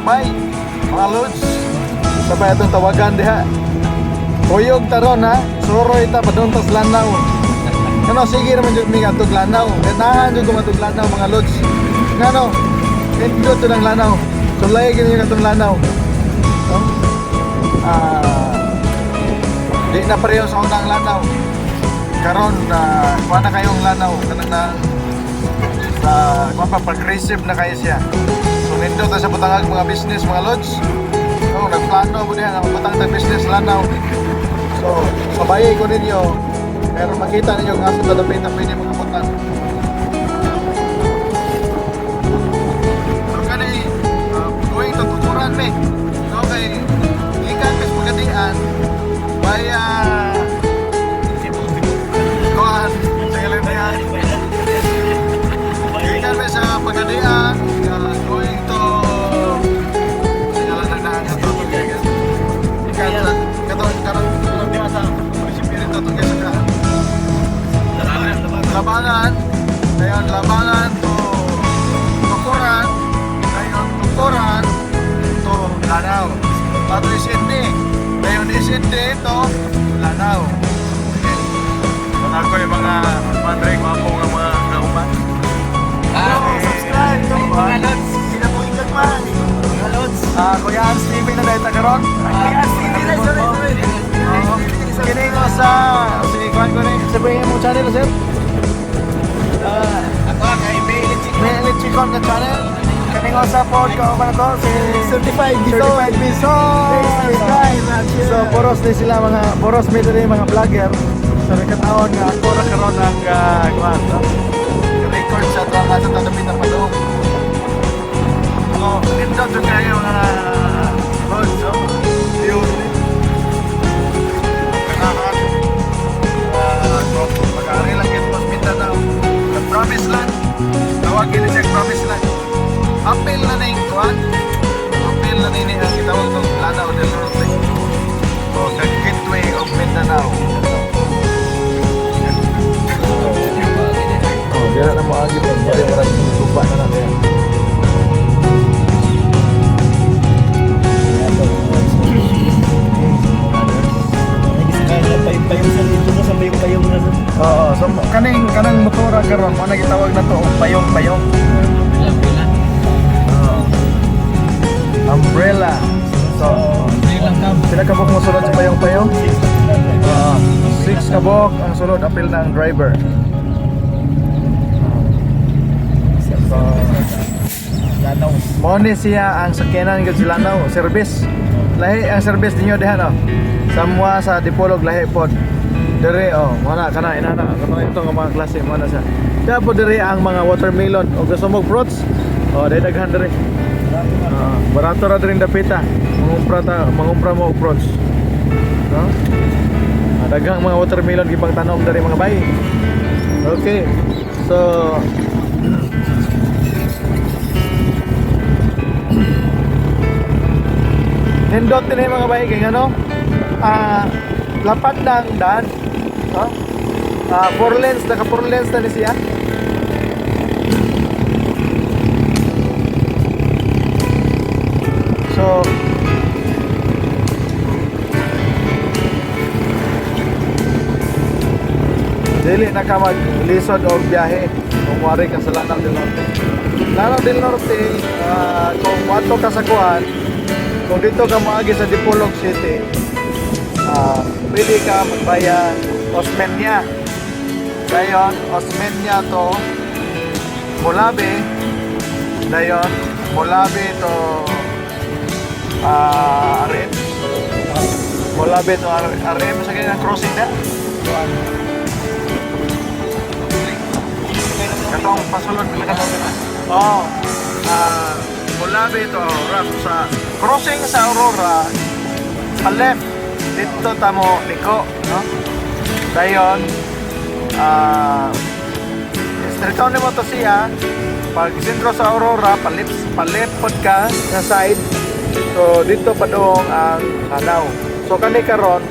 bay, mga lods. Sabay itong tawagan diha. Kuyog taron ha, suroy ta paduntos lanaw. Ano, sige naman yung mga atog lanaw. Ganahan yung atog lanaw mga lods. Ngano, ito ito ng lanaw. Sulay ganyan yung atong lanaw. Di na pareho sa unang lanaw. Karon kuha na kayong lanaw. Kanang na sa pag-receive na kayo siya. So nindot na sa butangag mga business mga lods. So nagplano mo diyan ang butang business lanaw. So sabayay ko ninyo. Pero makita ninyo ang aso talapin na pwede mga butang. So kani going to tuturan me. Okay. Ikan kas pagadian. Baya kuan sa kalentayan. Ikan me sa pagadian. Going to jalan nagdaan sa tutog guys. Ikan sa karon di masa munisipyo nito to guys sa labangan. Dayon labangan to tukuran. Dayon tukuran to lanaw. Ato isindi. Dayon isindi to lanaw. Ako yung mga mandreng mapo nga mga kauman. Subscribe to mga lods. Pinapuilag man. Mga lods. Kuya Hans TV na dahil tagaron. Kuya Hans TV na sorry. Kini ko sa sige kuan ko ni sabihin mo channel sir. Ako kay Mailit Chicon na channel. Kini ko sa pod ko man to si certified piso. So poros ni sila mga poros mi diri mga vlogger. So nagkataon nga ako ra karon ang kuan record sa to nga sa tadapit na padung. Oh, nindot to kayo mga boss. So yun. Kanahan. Pag-aari lang yung hospital na promise land. Tawagin siya promise land. Apel na na yung kuhan. Apel na na ang itawag itong Lanao del Norte. O gateway of Mindanao. Diyan na mo agi pa. Diyan mo rin lupa na natin. Oo, so kanang motora karon mo nagitawag na to payong-payong. Umbrella. So, sila kabok mo sulod sa payong-payong? 6 kabok ang sulod apil ng driver. So, Lanao. Mo ni siya ang sakyanan gud sa Lanao, service. Lahi ang service ninyo diha no. Samwa sa Dipolog lahi pod. Dere wala kana inana kato ito nga mga klase mo na sa. Kaya po dere ang mga watermelon o gusto mo fruits. Dai daghan dere. Barato ra diri dapita. Mangumpra mo og fruits. No? Daghang mga watermelon gipang tanom dere mga bay. Okay. So nindot din mga bay kay ano? Lapad ng daan. 4 lanes, naka 4 lanes na ni siya. So dili na ka maglisod o biyahe kung wari ka sa Lanao del Norte. Lanao del Norte, kung wato ka sa kuhan, kung dito ka maagi sa Dipolog City, pwede ka magbayan Osmeña. Dayon, Osmeña to Molabe. Dayon, Molabe to RM. Molabe to RM. Sa ganyan ang crossing na. Katong pasulod. Molabe to Aurora. Sa crossing sa Aurora, pa-left. Dito tamo liko, no? Dayon, straight mo to siya. Pag sentro sa Aurora, palipod ka sa side. So dito pa doong ang Lanao. So kani karon,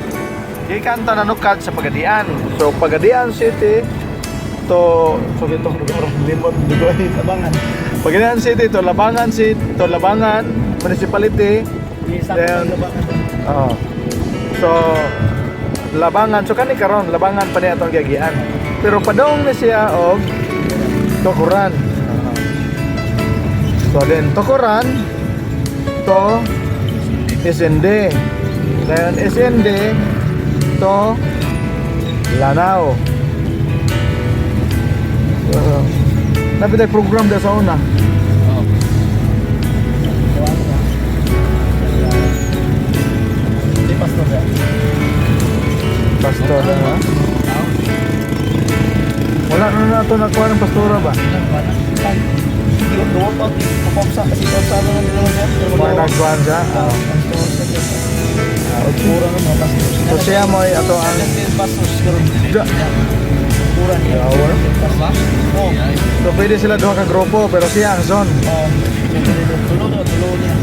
gikan ta nanukad sa Pagadian. So Pagadian City to dito lugar limot dugoy Labangan. Pagadian City to Labangan City to Labangan municipality. Then, so Labangan, so kani karon Labangan pa niya itong giagian. Pero padong na siya og Tukuran. So then Tukuran to SND. Then SND to Lanao. Napitay program da sa una. Di pastor ya. Pastor ha? Wala na ito nakuha ng pastora ba? Doon pa papamsa kasi sa mga niya. Mga nagkuhan siya? Pura na mga pastor. So siya mo ay ato ang pastor karon. Pura niya. Oh. So pwede sila duha ka grupo pero siya ang zone. Tulo niya.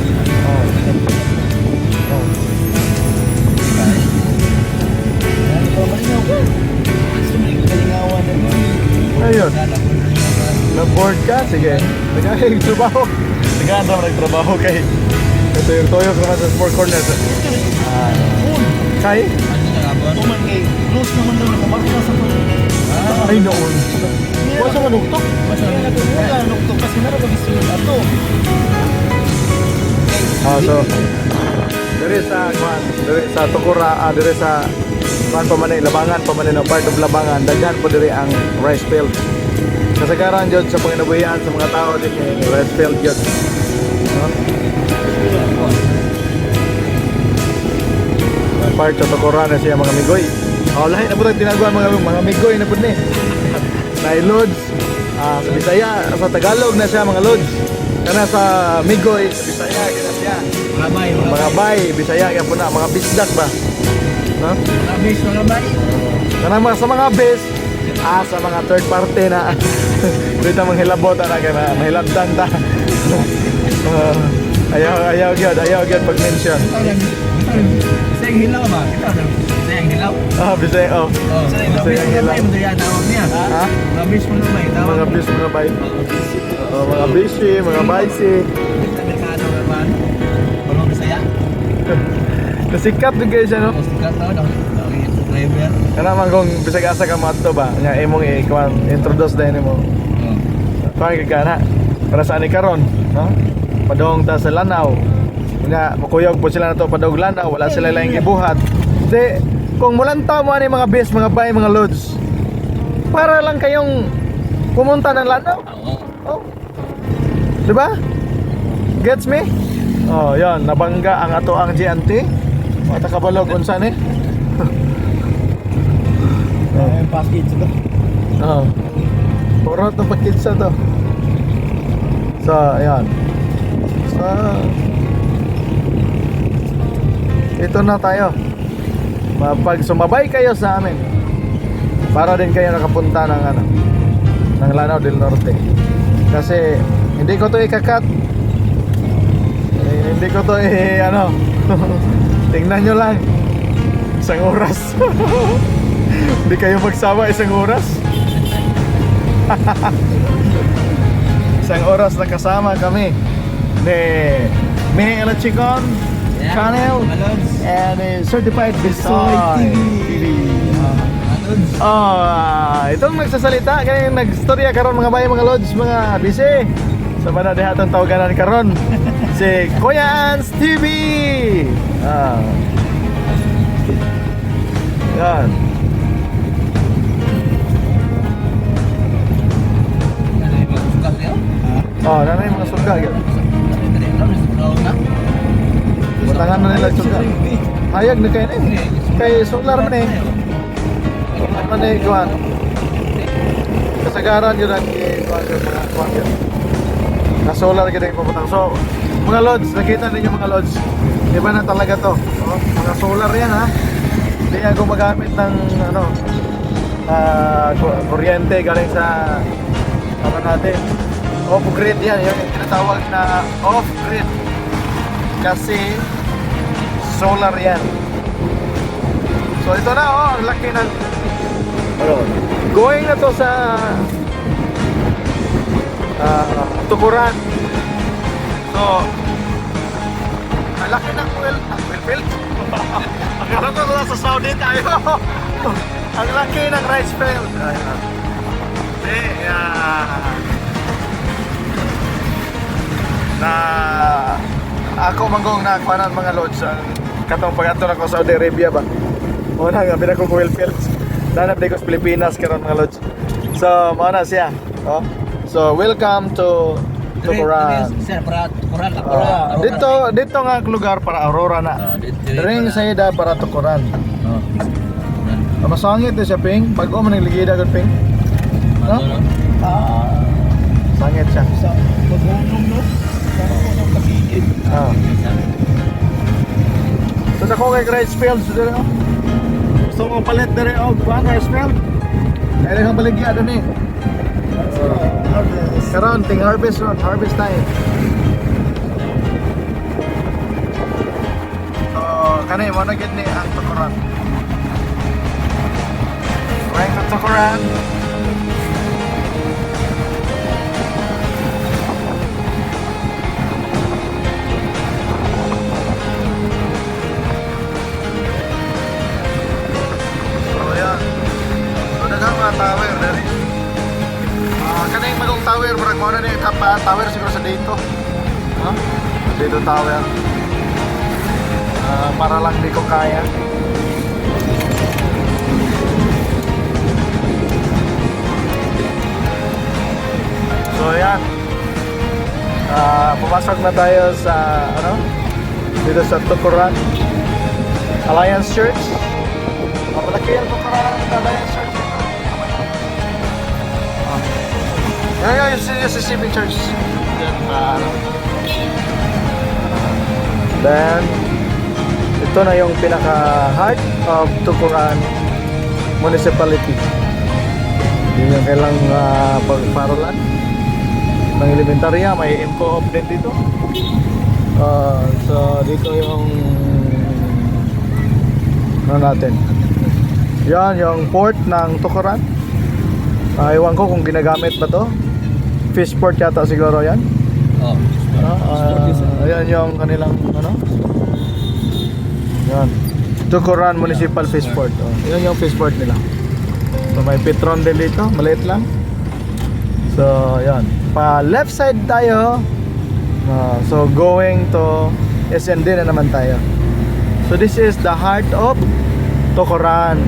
Ayun. Na-board ka? Sige. Nagkakaig trabaho. Nagkakanta mo nagtrabaho kay ito yung toyo ko sa sport corner. Kay? Tuman kay close naman daw nakamarka sa Ay noon. Wala sa manuktok? Wala nuktok kasi narabagisunan ato. So dire sa kwan, dire sa Tukura, dire sa kwan pa man Labangan pa man na part of Labangan, daghan po dire ang rice field. Kasagaran jud sa panginabuhian sa mga tao din yung rice field jud. Part sa Tukura na siya mga migoy. Lahi na po tayong tinaguan mga migoy na po ni. Na loads. Sa Bisaya, sa Tagalog na siya mga loads. Kana sa migoy, sa Bisaya kina siya. Mga bay, Bisaya kaya po na, mga bisdak ba? No? Mga bay. Kana sa mga base, sa mga third party na dito manghilabot na kana, mahilabdan ta. Ayaw gyud pag-mention. Sayang hilaw ba? Sayang hilaw. Bisaya, Bisaya hilaw. Ha? Mga bis mo na ba? Mga bis, mga bay. Mga bisi, mga baisi. Amerikano nga ba? Parang Bisaya. Nasikat din kayo siya, no? Sikat na daw. Driver. Kana man kung bisag asa ka mato ba, nga imong i-introduce din mo. Kuan ka na. Para sa ani karon, no? Padong ta sa Lanao. Nga makuyog po sila nato padong Lanao, wala sila laing gibuhat. Di kung mulanta mo ani mga base, mga bay, mga loads. Para lang kayong pumunta ng Lanao. Oh. Diba? Gets me? Oh, yan, nabangga ang ato ang GNT. Mata kabalog unsa ni? Yung package ito. Oh. Puro to package sa to. So, ayan. So, ito na tayo. Pag sumabay kayo sa amin, para din kayo nakapunta ng ng Lanao del Norte. Kasi hindi ko to ikakat. Hindi ko to tingnan nyo lang. Isang oras. Hindi kayo magsama isang oras. Isang oras na kasama kami ni May Elachicon Channel and Certified Bisoy TV. Itong nagsasalita kaya nagstorya karon mga bayi, mga lods, mga busy sa panadihatong tawagan karon si Kuya Ans TV. Yan. Nanay mga suga yan. Butangan na nila suga. Hayag na kayo na kay solar man man kuhan. Kasagaran yun ang kuhan yun. Na solar kita yung puputang. So mga lods, nakita ninyo mga lods, iba na talaga to. Mga solar yan ha. Hindi yan gumagamit ng kuryente galing sa natin. Off-grid yan, yung tinatawag na off-grid. Kasi solar yan. So ito na ang laki ng going na to sa Tukuran. So laki ng oil field. Akala ko sa Saudi tayo. Ang laki ng rice field. Na ako manggong na kuanan mga lods katong pag-ato na ko sa Saudi Arabia ba. Una nga binako ko oil fields. Nanap di ko sa Pilipinas karon mga lods. So, mao na siya. Oh. So, welcome to Quran. Sir, para Quran ako. Dito nga ang lugar para Aurora na. Ring sayda para to Quran. Masangit na siya ping. Pag-o man ang ligida gud ping. No? Sangit siya. Sa magunong no. Sa ako kapigid. So na ko kay rice fields dito. Gusto mo palit dere og kuan rice field? Dere kang baligya doon eh. Karon ting harvest time. So kanay mo na gid ni ang tukuran. Right to tukuran. So yan. So daghang mga tower dere. Kanang magong tower, murag mo na ni tower siguro sa dito. No? Dito tower. Para lang di ko kaya. So yan. Pumasok na tayo sa dito sa Tukuran Alliance Church. Malaki ang Tukuran Alliance Church. Yeah, yung CCP Church. Then, ito na yung pinaka-heart of Tukuran Municipality. Yun yung kailang pagparolan ng elementarya. May info din dito. So, dito yung natin. Yan, yung port ng Tukuran. Ewan ko kung ginagamit ba to. Fishport yata siguro yan. Ayan yung kanilang yan, Tukuran Municipal Fishport. Yan yung fishport nila. So may Petron din dito, maliit lang. So yan, pa left side tayo. So going to SND na naman tayo. So this is the heart of Tukuran.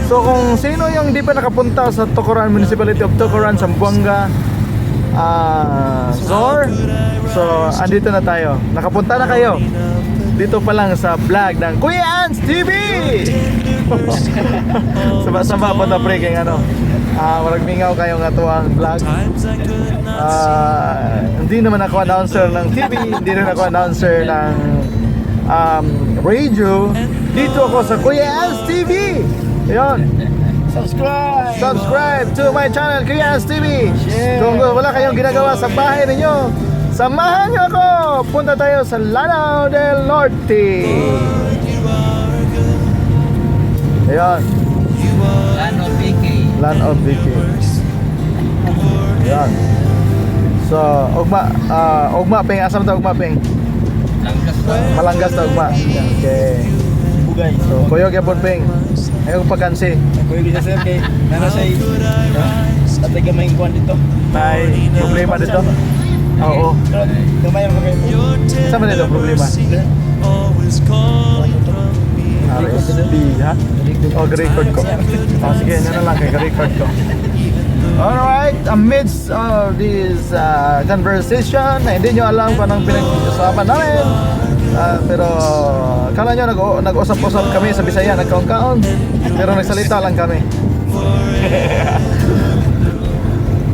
So kung sino yung di pa nakapunta sa Tukuran Municipality of Tukuran, Zamboanga, Zor, so andito na tayo. Nakapunta na kayo. Dito pa lang sa vlog ng Kuya Ans TV. Saba-saba po na breaking marag mingaw kayo nga tuwang vlog. Hindi naman ako announcer ng TV, hindi rin ako announcer ng radio. Dito ako sa Kuya Ans TV. Ayun. Subscribe to my channel, Kuya Ans TV. Kung wala kayong ginagawa sa bahay ninyo, samahan nyo ako. Punta tayo sa Lanao del Norte. Ayun. Land of VK. Ayun. So, ugma ping, asam ta ugma ping? Malanggas ta ugma. Okay. Bugay. So, kuyog yapon ping. Ayong pagkansi. Kuyog isa sir kay nana say tatay gamay kuan dito. May problema dito? Oo. Gamay mo kay. Saan ba nito problema? RSD ha? O, record ko. Sige, yan na lang kay record ko. Alright, amidst of this conversation na hindi nyo alam kung anong pinag-usapan namin, pero kala nyo nag-usap-usap kami sa Bisaya, nagkaon-kaon, pero nagsalita lang kami.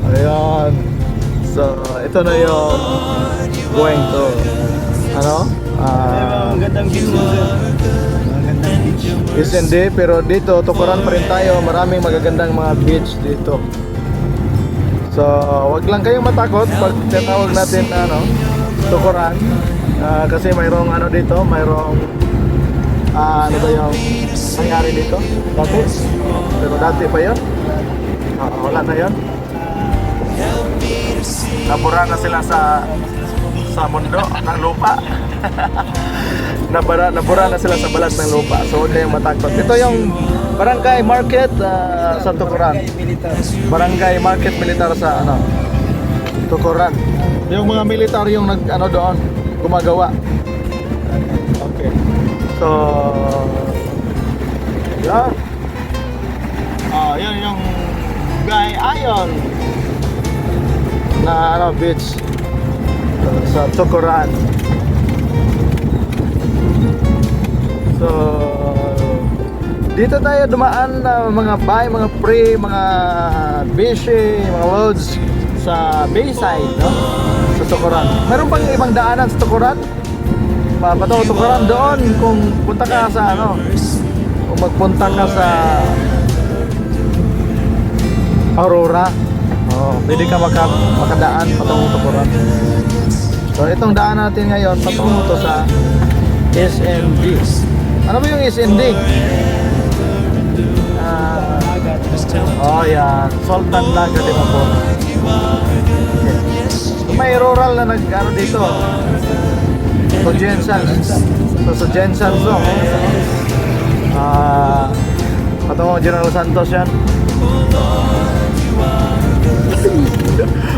Ayan. So, ito na yung going to Magandang view sir. Magandang beach. is hindi, pero dito Tukuran pa rin tayo. Maraming magagandang mga beach dito. So, wag lang kayong matakot pag tinawag natin Tukuran. Kasi mayroong dito, mayroong ano ba yung nangyari dito? Dati? Pero dati pa yun? Wala na yun. Nabura na sila sa sa mundo ng lupa. Nabura na sila sa balat ng lupa. So huwag kayong matakot. Ito yung Barangay Market sa Tukuran. Barangay Market Militar sa Tukuran. Yung mga militar yung doon gumagawa. Okay. So yan. Yan yung Guy Ayon na beach sa Tukuran. So dito tayo dumaan na mga bay, mga pre, mga bishi, mga loads sa Bayside, no? Sa Tukuran. Meron pang ibang daanan sa Tukuran? Patungo Tukuran doon kung punta ka sa kung magpunta ka sa Aurora. Pwede ka makadaan patungong Tukuran. So itong daan natin ngayon patungo to sa SND. Ano ba yung SND? Yan, Sultan Naga de Mapuro. Okay. May rural na dito. So Jensans. So Jensans no. Patungo General Santos yan.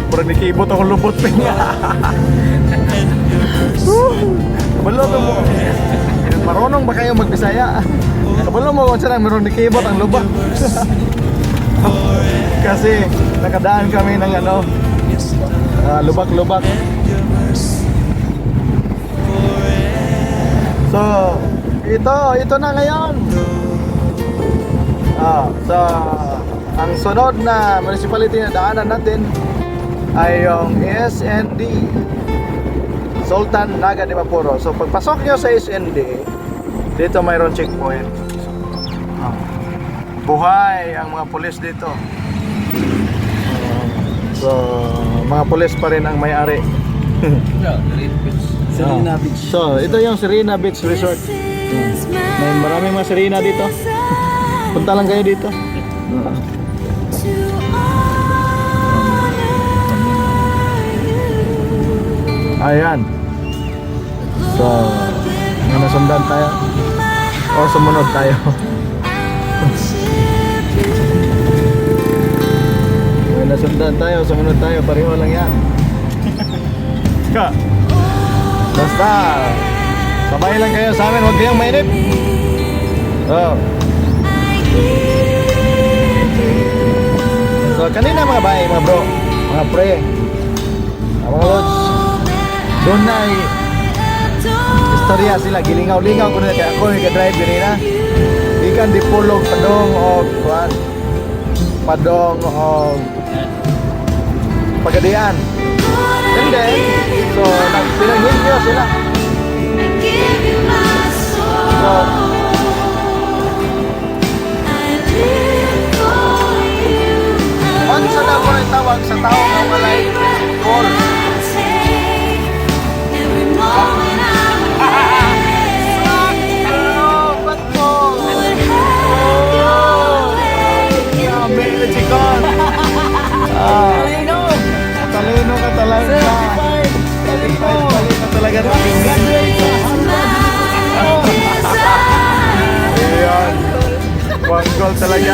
Parang nikibot akong lubot pa niya. Kabalo mo. Marunong ba kayo magbisaya? Kabalo mo kung saan meron nikibot ang lubot. Kasi nakadaan kami ng lubak-lubak. So ito na ngayon. So ang sunod na municipality na daanan natin ay yung SND, Sultan Naga de Mapuro. So pagpasok nyo sa SND, dito mayroon checkpoint. Buhay ang mga pulis dito. So mga pulis pa rin ang may-ari. Serena Beach. So ito yung Serena Beach Resort. May maraming mga Serena dito. Punta lang kayo dito. Ayan. So may nasundan tayo o sumunod tayo. May nasundan tayo, sumunod tayo, pareho lang yan. Basta sabay lang kayo sa amin, huwag kayong mainip. So kanina mga bay, mga bro, mga pre, mga lods, doon na istorya sila, gilingaw-lingaw ko na kaya ako nag-drive ganina. Ikan di pulog padong o kuan, padong o Pagadian. And then, so pinanghilyo sila. So onsa na ko rin tawag sa tao nga walay call. Talino ka talaga. Talino talaga. Ayan. One goal talaga.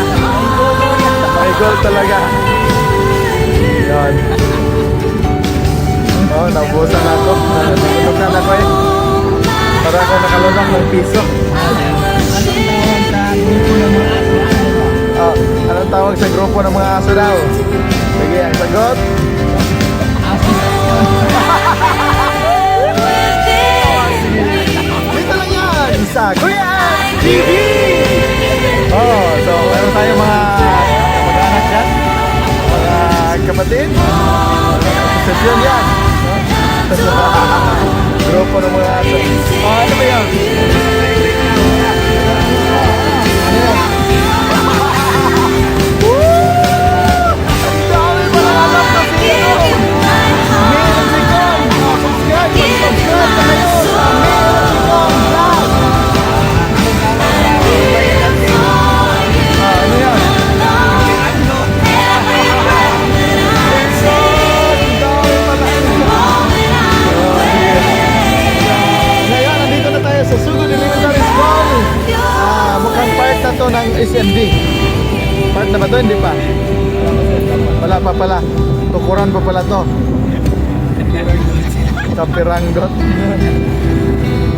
May goal talaga. Ayan. Nabusan ako. Nabusan ako eh. Para ako nakalunok ng piso. Anong tawag sa grupo ng mga aso daw? Sige, ang sagot. Dito lang yan sa Kuya TV. So meron tayong mga mag-anak dyan, mga kapatid, sesyon yan. Grupo ng mga aso. Ano ba yan? Ano yan? to ng SMD. Part na ba to? Hindi pa. Wala pa pala. Tukuran pa pala to. Kapiranggot.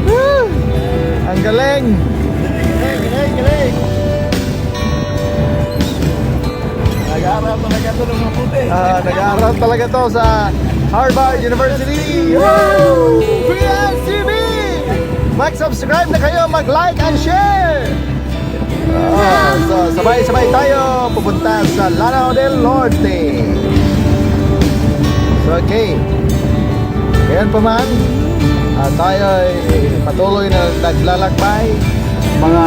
Woo! Ang galing! Galing. Nag-aaral talaga ito ng mabuti. Nag-aaral talaga to sa Harvard University. Woo! PSCB! Mag-subscribe na kayo, mag-like and share! So sabay-sabay tayo pupunta sa Lanao del Norte. So, okay. Ngayon pa man, tayo ay patuloy na naglalakbay. Mga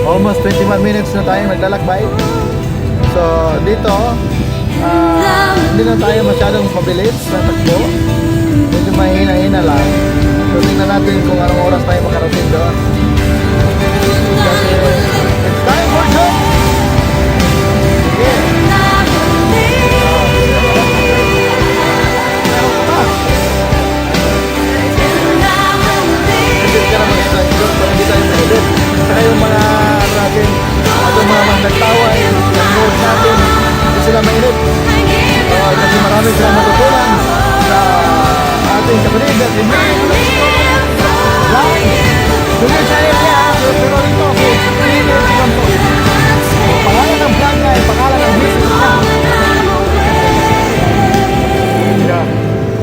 almost 21 minutes na tayo naglalakbay. So, dito, hindi na tayo masyadong mabilis na takbo. Medyo mahina-hina lang. So, tingnan natin kung anong oras tayo makarating doon. Kasi, it's time for jump! Sige. Edit ka na mag-edit doon para hindi tayo ma-edit. Saka yung mga natin, atong mga nagtawa, yung nanood natin, hindi sila ma-edit. Kasi marami silang matutunan sa ating kapatid at hindi. Like! Kung yung channel niya, pero rito ako, hindi naman po. Pangalan ng vlog niya ay pangalan ng business niya. Yeah.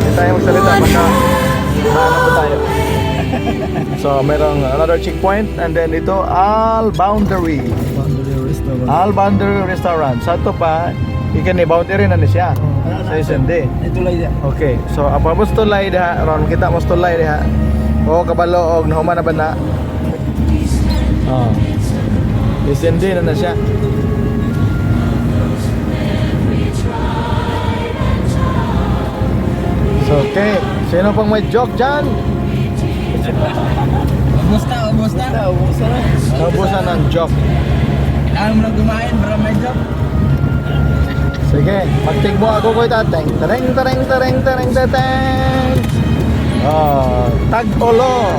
Hindi tayo magsalita, baka mahanap po tayo. So, merong another checkpoint and then ito, Al Boundary Restaurant. Sa ito pa, ikan ni boundary na siya. Sa SMD. Ito lang yan. Okay, so apa mo tulay diha, ron kita mo tulay diha. O kabalo og nahuman na ba na? Oh. SMD na siya. So, okay, sino pang may joke dyan? Ubus na. Naubusan ng joke. Kailangan mo na kumain para may job. Sige, magtigmo ako ko itateng. Tereng. Oh, Tag-Olo.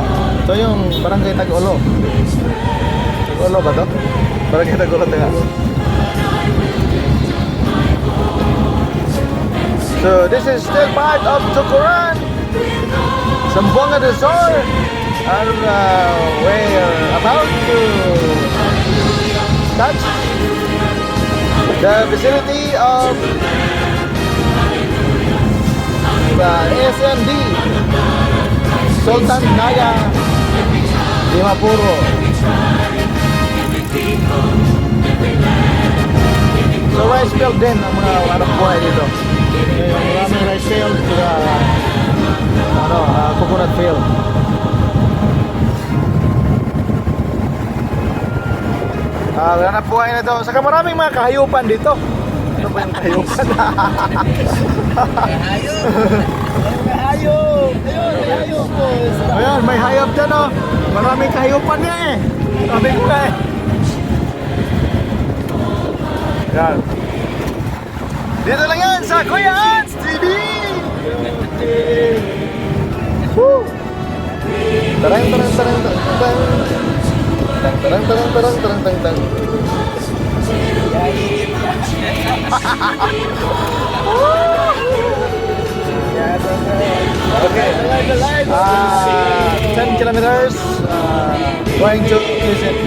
Ito yung barangay Tag-Olo. Tag-Olo ba to? Barangay Tag-Olo tanga. So this is still part of Tukuran, Zamboanga del Sur, and we're about to touch the vicinity of the SMD Sultan Naga Dimapuro. So rice field din ang mga anak buhay dito. Maraming rice field coconut field. Hanap buhay na ito. Saka maraming mga kahayupan dito. Ano ba yung kahayupan? Hayop po. Ayan, may hayop dyan oh. Maraming kahayupan niya eh. Sabi ko nga eh. Yan. Dito lang yan sa Kuya Hans TV! Woo! Tarang. Okay. 10 kilometers going to SMD.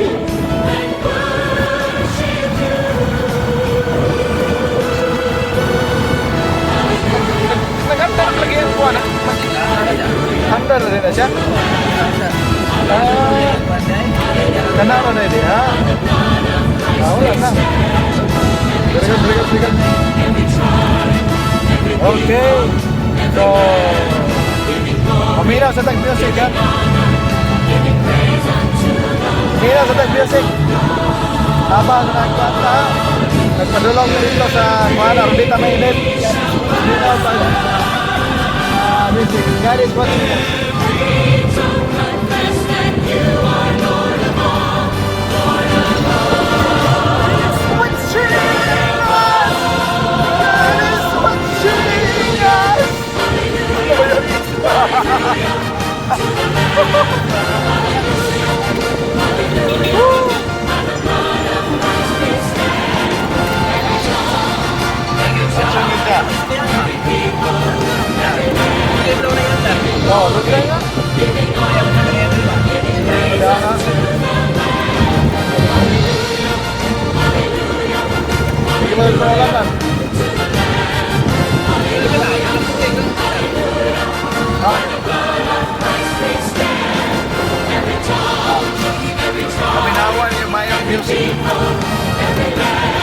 Naganda lagi yung kuha na. Handa na rin na siya. Kanano na ini ha? Wala na. Berikan. Okay. So, pamira sa tag-music ha? Pamira sa tag-music. Habang nagkata, nagpadulong dito sa kuhana, Rondita Mainit. Dito sa music. God is watching us. sa pangalanan. Kaminawan yung mayong music.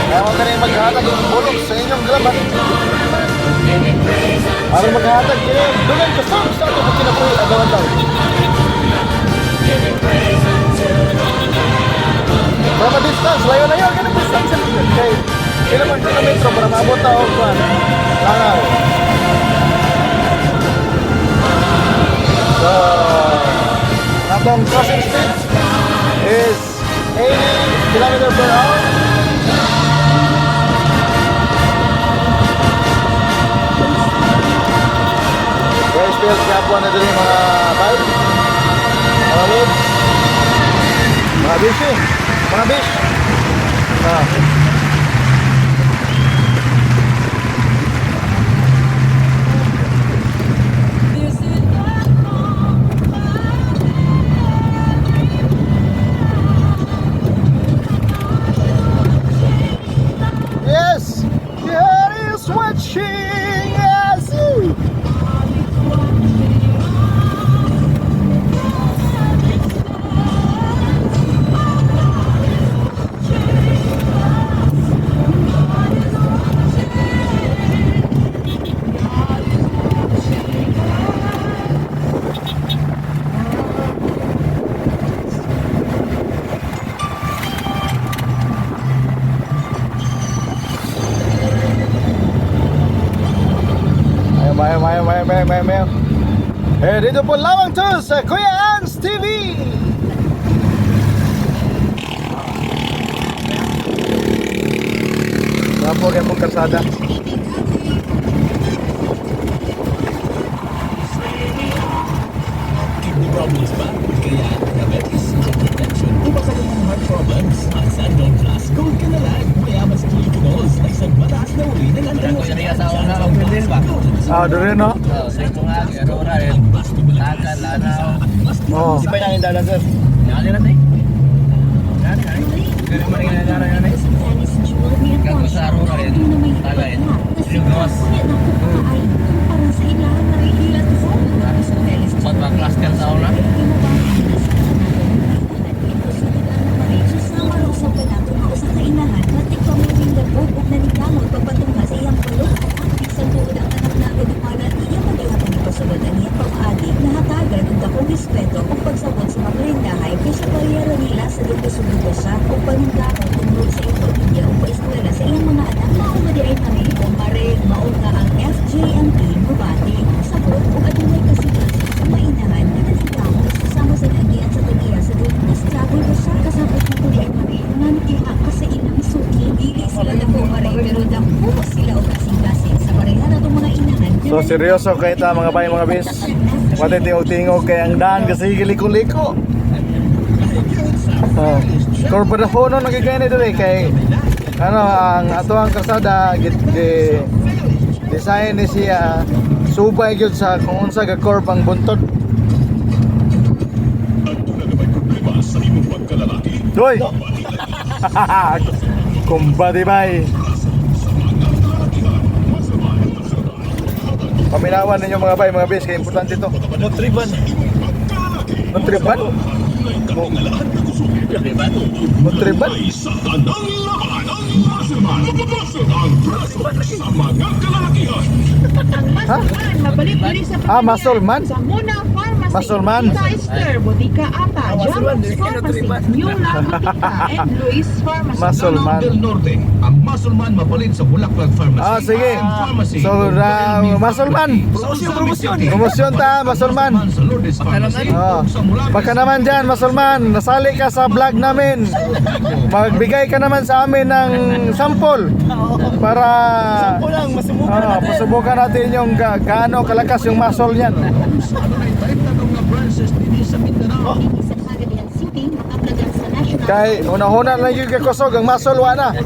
Kaya huwag ka rin maghatag ng bulok sa inyong galaman. Para maghatag kayo, dulan ka sa ito pag kinapuhi agawan daw. From a distance, layo na yun, ganun distance. Okay, ilang kilometro para maabot na ako kuhan. Langaw. So, atong crossing speed is 80 km per hour. Guys, pills nga po na din mga bike, mga loads, mga bishi, mga bish. Yes, God is watching us. Mayo. Dito po lamang to sa Kuya Ans TV. Tapos yan pong karsada. Kidney problems ba? Kaya diabetes, hypertension, o baka naman heart problems? Ang Sandong Plus Gold ka na lang. Mayaman sa glucose na isang mataas na uri ng antioxidant. Doon no? Sa ito nga, Aurora rin. Tagal, lanaw. Oh. Di ba yung dalan, sir? Nani natin. Nani, nani. Kaya naman yung nana nani. Gago sa Aurora rin. Tagal. Yung gawas. Ba't ba class ka sa aula? respeto kung pagsabot sa mga karindahay kay sa kariyera nila sa lupa-sulupa siya o panungkakong tungkol sa ekonomiya o paeskwela sa ilang mga anak na umadi ay marin o marin maong nga ang FJMP mabati sabot o adunay kasigasan sa mainahan na natigamo susama sa lagi at sa tagiya sa doon na struggle ko siya kasabot na kuli ay marin nga nagihak ka sa ilang suki dili sila na po marin pero dako sila o kasing-kasing sa pareha na itong mga inahan. So seryoso kayo ta mga bay mga bis. Wate tingog-tingog kay ang daan kasi giliko-liko. Oh. Korporafono nagigay nito kay ano ang ato ang kalsada design ni siya subay gyud sa kung unsa ga corp ang buntot. Doy. Kumbadi bay. Paminawan ninyo mga bay, mga bis, kaya importante ito. Nutriban. Nutriban? Nutriban? Ha? Mabalik-balik sa Muscle man? Sa Muna Pharmacy. Muscle man? Ika Esther, Botica Ata, Jones Pharmacy, New Lab Botica, and Luis Pharmacy. Muscle man. Del Norte, ang Muscle-Man mapalit sa Bulaklak Pharmacy. Sige. Pharmacy. So, muscle man. Promosyon ta, muscle man. Sa Lourdes Pharmacy. Oh. Pagka naman dyan, muscle man, nasali ka sa vlog namin. Magbigay ka naman sa amin ng sample. Para Kulang, masubukan natin. pasubukan natin yung gaano kalakas yung muscle niyan. Kay una-una lang yung kakusog ang muscle wala.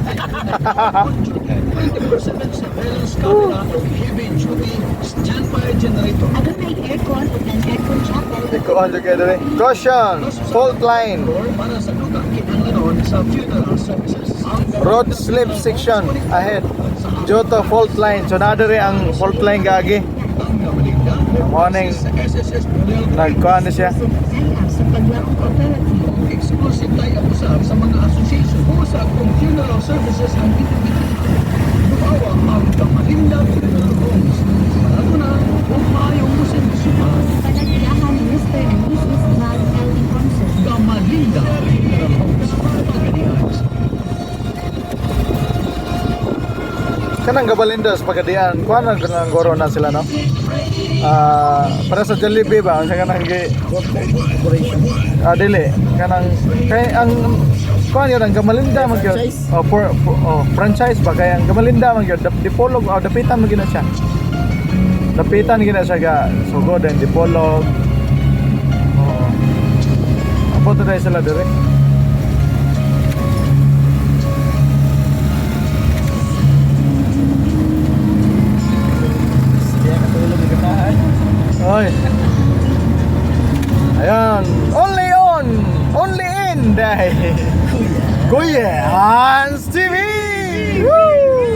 Agad may aircon at ang aircon chapel. Iko on together. Caution, fault line. Para sa dugang kinang Road slip section ahead due to fault line. So nadiri ang fault line gagi. Morning nagkuhan na siya. Saya sa paglakong operative. Exclusive tayo usap sa mga association usap kung funeral services ang Bukawa ang Kamalinda Funeral Homes. Parato na kung mayong musin suma. Panagyahan ni Mr. and Mrs. Val Elvin Thompson. Kamalinda Funeral Homes. Pagkadihan. Kanang Gabalindos pagadian kuan ang goro na sila no. Para sa Jollibee ba ang kanang dili kanang kay ang kuan yun ang Gamalinda man gyud. Franchise ba kay ang Gamalinda man gyud dipolog o dapitan man gyud na siya. Dapitan gyud na siya ga sugod and dipolog. Apo to dai sila dire. Oy. Ayan, only in day. Kuya Hans TV. Woo!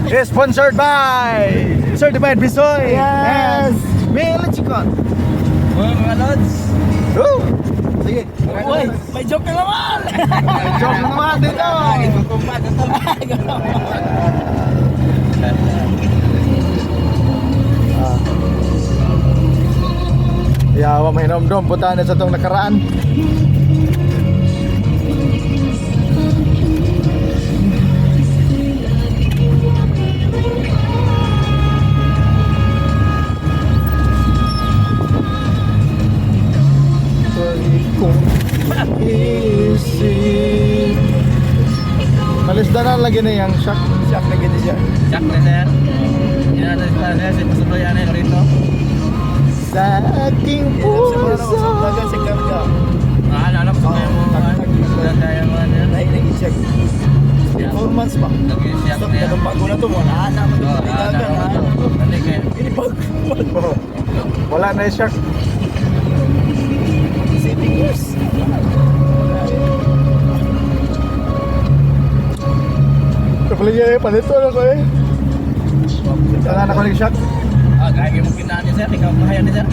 Is sponsored by Certified Bisoy. Yes. Mele Chicon. Mga lods. Woo! Sige. Uy, may joke na naman. Joke naman dito. Kumpat ito. Yawa may nomdom punta na sa tong nakaraan. Malisdanan lagi na yung shock. Jack na gini siya. Jack na sir. Inaanay pa na siya. Pasuloyan na rito. Sa aking puso. Si Karga. Alam ko kaya mo. Kaya mo ano. Nag-check. 4 months pa. Nag-check na yan. Bago na to, wala na. Wala na yung shock. 7 years. Kapag niya panito na ko eh. Saan na ko yung shock? Kaya mo kinaan niya sir. Ikaw mahaya niya sir.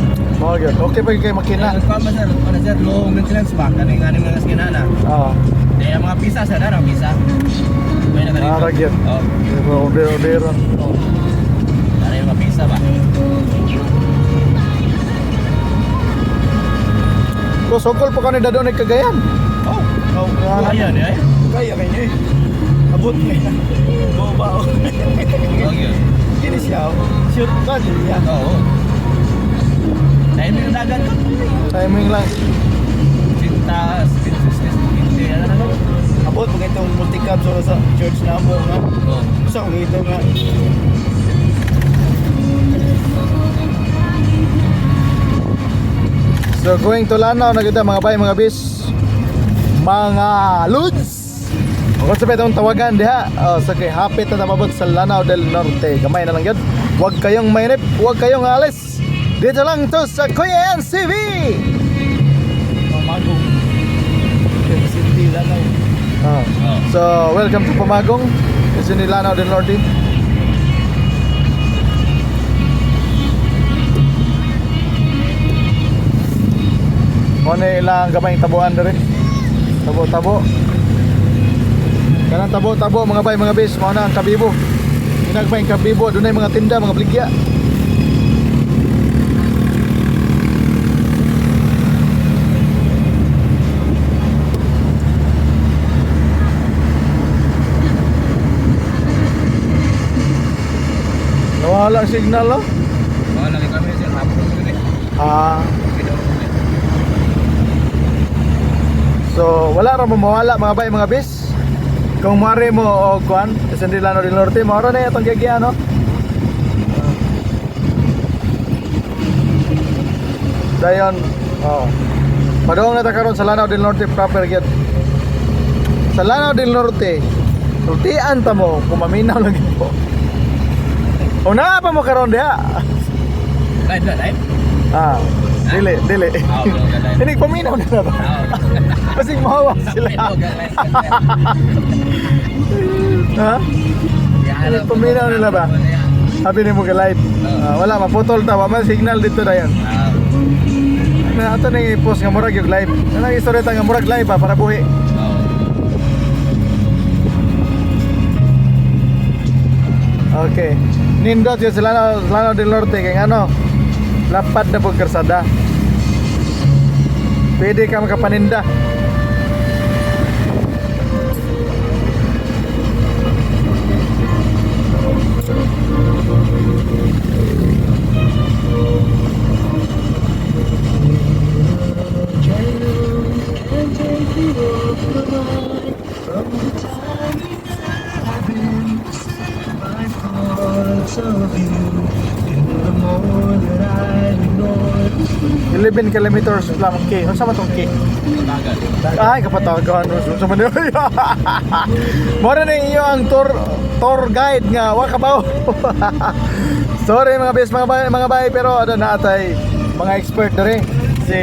Okay pa kayo makina. Kaya ba sir? Ano sir? Low maintenance ba? Kaning nga mga skinana. Oo. Kaya mga pisa sir. Ano pisa? Kaya na kanito. Ragyan. Oo. Order. Ano yung mga pisa ba? Kung sungkol pa kanina doon ay Cagayan. Oh. Kaya niya eh. Kaya kayo eh. Abot mo yan. Bawa. Oh yun. Kini siya. Shoot ka niya. Oo. Dahil mo yung dagat ko. Timing lang. Cinta, hindi, ano na lang. Abot mo itong multi-cab sa church na mo. Oo. Gusto ko ito nga. So going to Lanao na kita mga bay, mga bis, mga lods. Kung sa itong tawagan diha, sa kay hapit na mabot sa Lanao del Norte. Gamay na lang yun. Huwag kayong mainip, huwag kayong alis. Dito lang to sa Kuya NCV. Pamagong. City Lanao. So welcome to Pamagong. Kasi ni Lanao del Norte. Ano ilang gamayng tabuan na rin. Tabo-tabo. Kanang tabo-tabo mga bay, mga bis. Mao na ang Kabibo. Ginagmayng Kabibo. Doon ay mga tinda, mga bligya. Nawala ang signal oh. Mga lagi kami sir. Hapon ko eh. So wala ra mo mawala mga bay, mga bis. Kung mare mo o kuan, sa Lanao del Norte, maro na itong gagya no. Dayon, padong na ta karon sa Lanao del Norte proper gyud. Sa Lanao del Norte, ultian ta mo kung maminaw lagi po. Una pa mo karon diha. Live na live? Dili. Ini paminaw na ba? Kasi mahawa sila. Ha? Ini paminaw nila ba? Sabi ni mo ka live. Wala, maputol ta. Wala signal dito na yan. Na ato na i-post nga murag yung live. Anong istorya ta nga murag live ba para buhi. Okay. Nindot yung Lano del Norte kaya ano, lapad na pagkarsada. Pwede ka makapaninda. of you in the more that I ignore. 11 kilometers lang K. Ano sa matong K? Ay, kapatagan. Ano sa man yun? Mora na iyo ang tour guide nga. Wakabaw. Sorry mga bay, pero ano na atay mga expert na rin. Si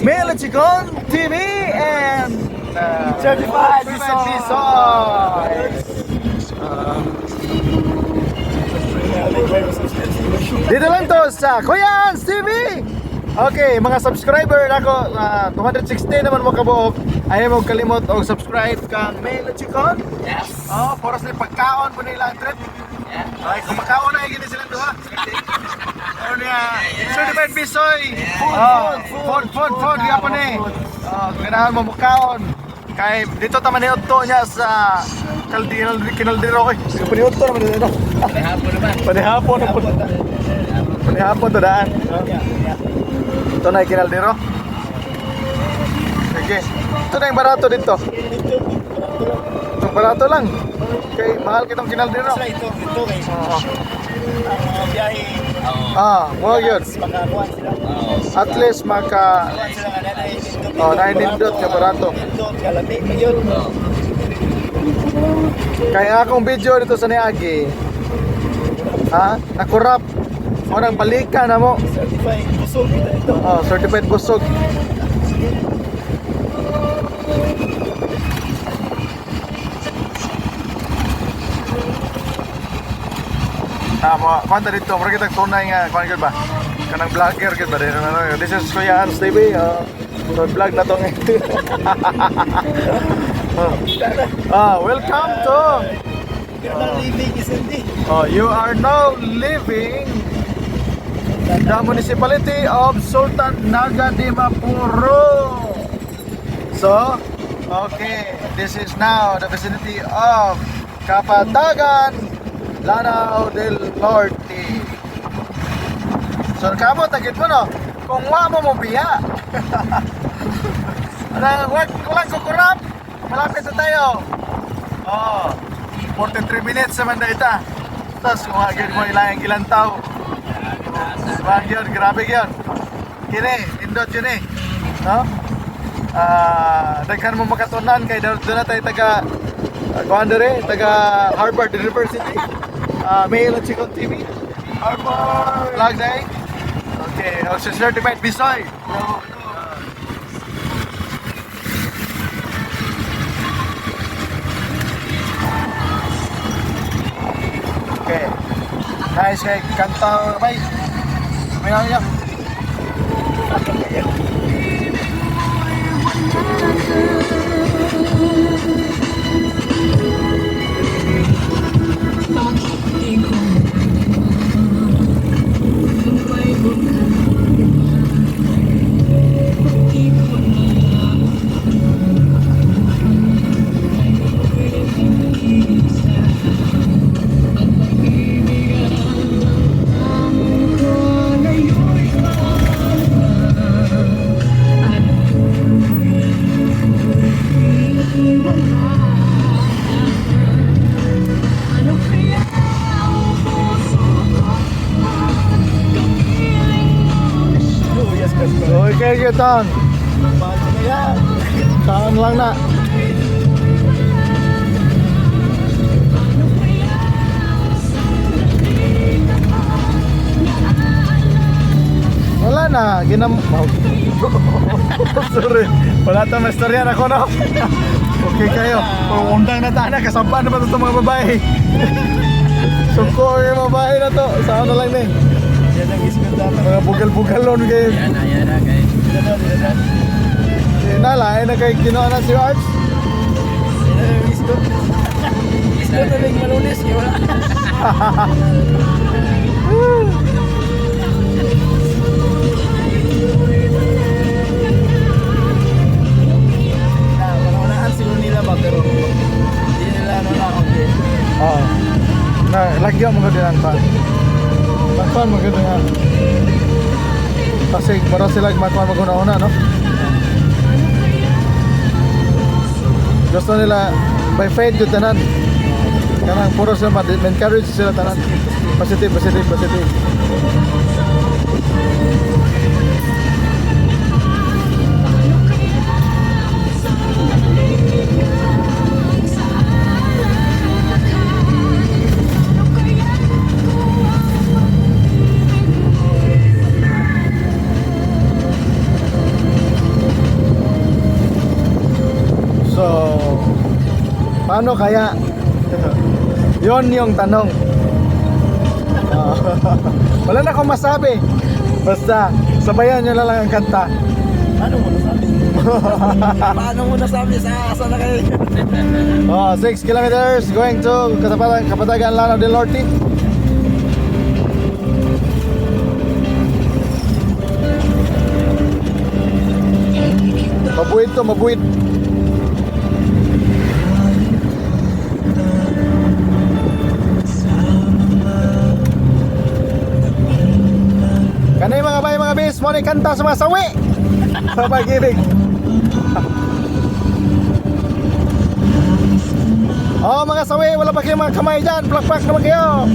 Mela Chicon TV and Certified Bisoy. Dito lang to sa Kuya Hans TV. Okay, mga subscriber nako 216 naman mo kabuok. Ayaw mo kalimot og subscribe kang Mela Chicon. Yes. Oh, para sa pagkaon po nila ang trip. Yeah. Ay, kung makaon na gini sila duha. Ano niya? Certified Bisoy. Food gyapon eh. Oh, ganahan mo makaon. Kay dito ta man niudto niya sa Kinaldero kay. Paniudto naman dito. Hapon naman. Panihapon na po. Panihapon to daan. Ito na yung Kinaldero. Sige. Ito na yung barato dito. Itong barato lang. Kay mahal kitong Kinaldero. Ito guys. Oo. Biyahe. Mo yun. Makakuan sila. At least maka Sila nga nanay. nainindot ka barato. Kalami yun. Kaya akong video dito sa Niagi. Nakurap. O nang balikan na mo. Certified busog kita ito. Certified busog. Kwanta dito, mura kitang tunay nga, kwan ka ba? Kanang vlogger ka ba? This is Kuya Hans TV. So vlog na to ngayon. Welcome to Living is hindi. you are now living the municipality of Sultan Naga Dimapuro. So, okay, this is now the vicinity of Kapatagan, Lanao del Norte. So, kamo tagit mo no, kung wa mo biya. Walang kukurap, malapit na tayo. 43 minutes naman na ita. Tapos kumagin mo ilang tao. Diba yun, grabe yun. Kini, indot yun eh. No? Daghan mo makatunan kay doon na tayo taga Kuandere, taga Harvard University. Mela Chicon TV. Harvard Vlog Day. Okay, also Certified Bisoy. Okay. Nice kay kanta bay. May ano okay, kita. Saan lang na. na, sorry. Wala tayong mastoryan ako, no? Okay kayo. Undang na tayo na, kasampan na ba ito mga babae? Suko yung babae na to. Saan na lang din? Yan ang iskot natin. Mga bugal-bugalon kayo. Yan na guys. Nala, ay na kay kinuha na si Arch. Yan ang iskot. Iskot na lang malulis. Wala. Wala siguro nila ba pero hindi nila ano na okay. Oo. Na, lagyan mo ka din ang pa. Lakpan mo ka din nga. Kasi para sila maguna-una, no? Gusto nila by faith yung tanan. Kanang puro sila encourage sila tanan. Positive. So, paano kaya? Yon yung tanong. Wala na akong masabi. Basta, sabayan nyo na lang ang kanta. Paano mo nasabi? Paano mo nasabi sa asa na kayo? 6 kilometers going to Kapatagan, Lanao del Norte. Mabuid. Kanay mga bay, mga bis, mo ni kanta sa mga sawi. Sa pag-ibig. Oh, mga sawi, wala pa kayo mga kamay dyan. Plak-plak naman kayo.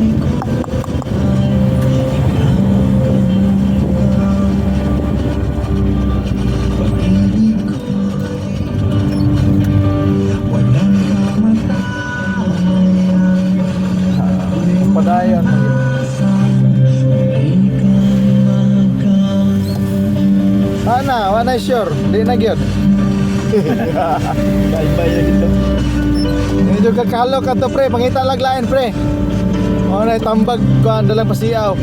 Padayon. Wala sure, di na gyud. Bye-bye dito. Medyo kakalo ka to pre, pangita lag lain pre. O na tambag ko ang dalang pasiaw.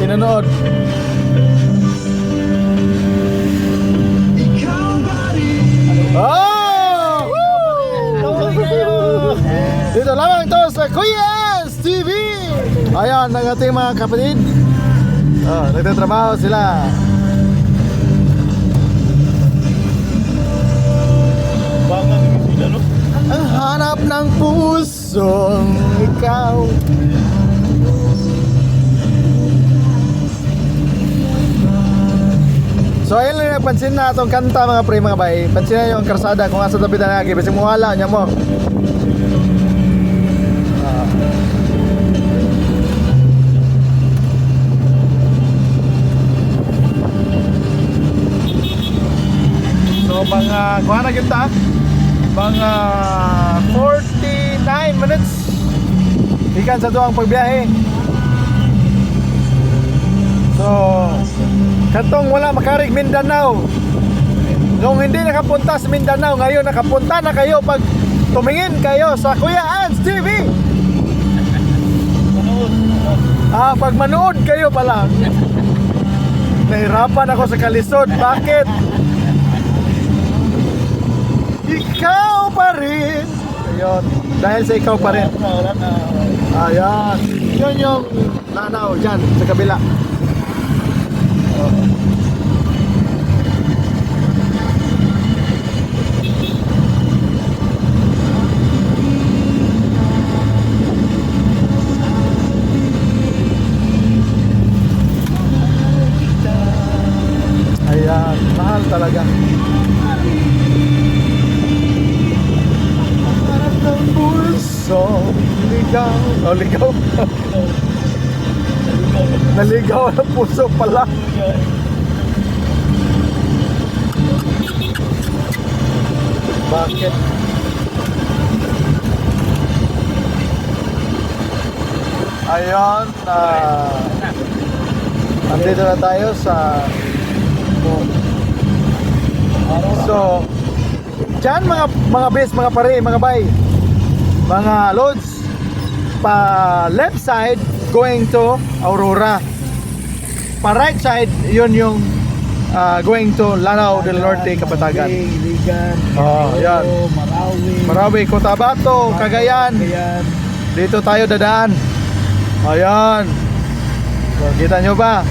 Pinanood. Oh! Dito lamang to sa Kuya's TV. Ayan, ang ating mga kapatid. Nagtatrabaho sila. Bangan yung sila, no? Ang hanap ng pusong ikaw. So ayun lang napansin na itong kanta mga pre, mga bay. Pansin na yung karsada kung asa tabi na lagi. Basta muhala niya mo. So mga kuha na kita, mga 49 minutes ikan sa tuwang pagbiyahe. So katong wala makarig Mindanao, nung hindi nakapunta sa Mindanao, ngayon nakapunta na kayo pag tumingin kayo sa Kuya Ans TV. Pag manood kayo pala. Nahirapan ako sa kalisod. Bakit? Ikaw pa rin. Ayun. Dahil sa ikaw pa rin. Ayan. Yun yung Lanao dyan sa kabila. Ayan. Mahal talaga. Puso, ligaw. Oh, ligaw. Naligaw ang puso pala. Bakit? Ayun, andito na tayo sa So, dyan mga bes, mga pare, mga bay, mga loads, pa left side going to Aurora, pa right side yun yung going to Lanao del Norte, Kapatagan. Ligan, Oh, yan. Marawi, Marawi, Cotabato, Cagayan. Cagayan. Dito tayo dadaan. Ayan. So, kita nyo ba?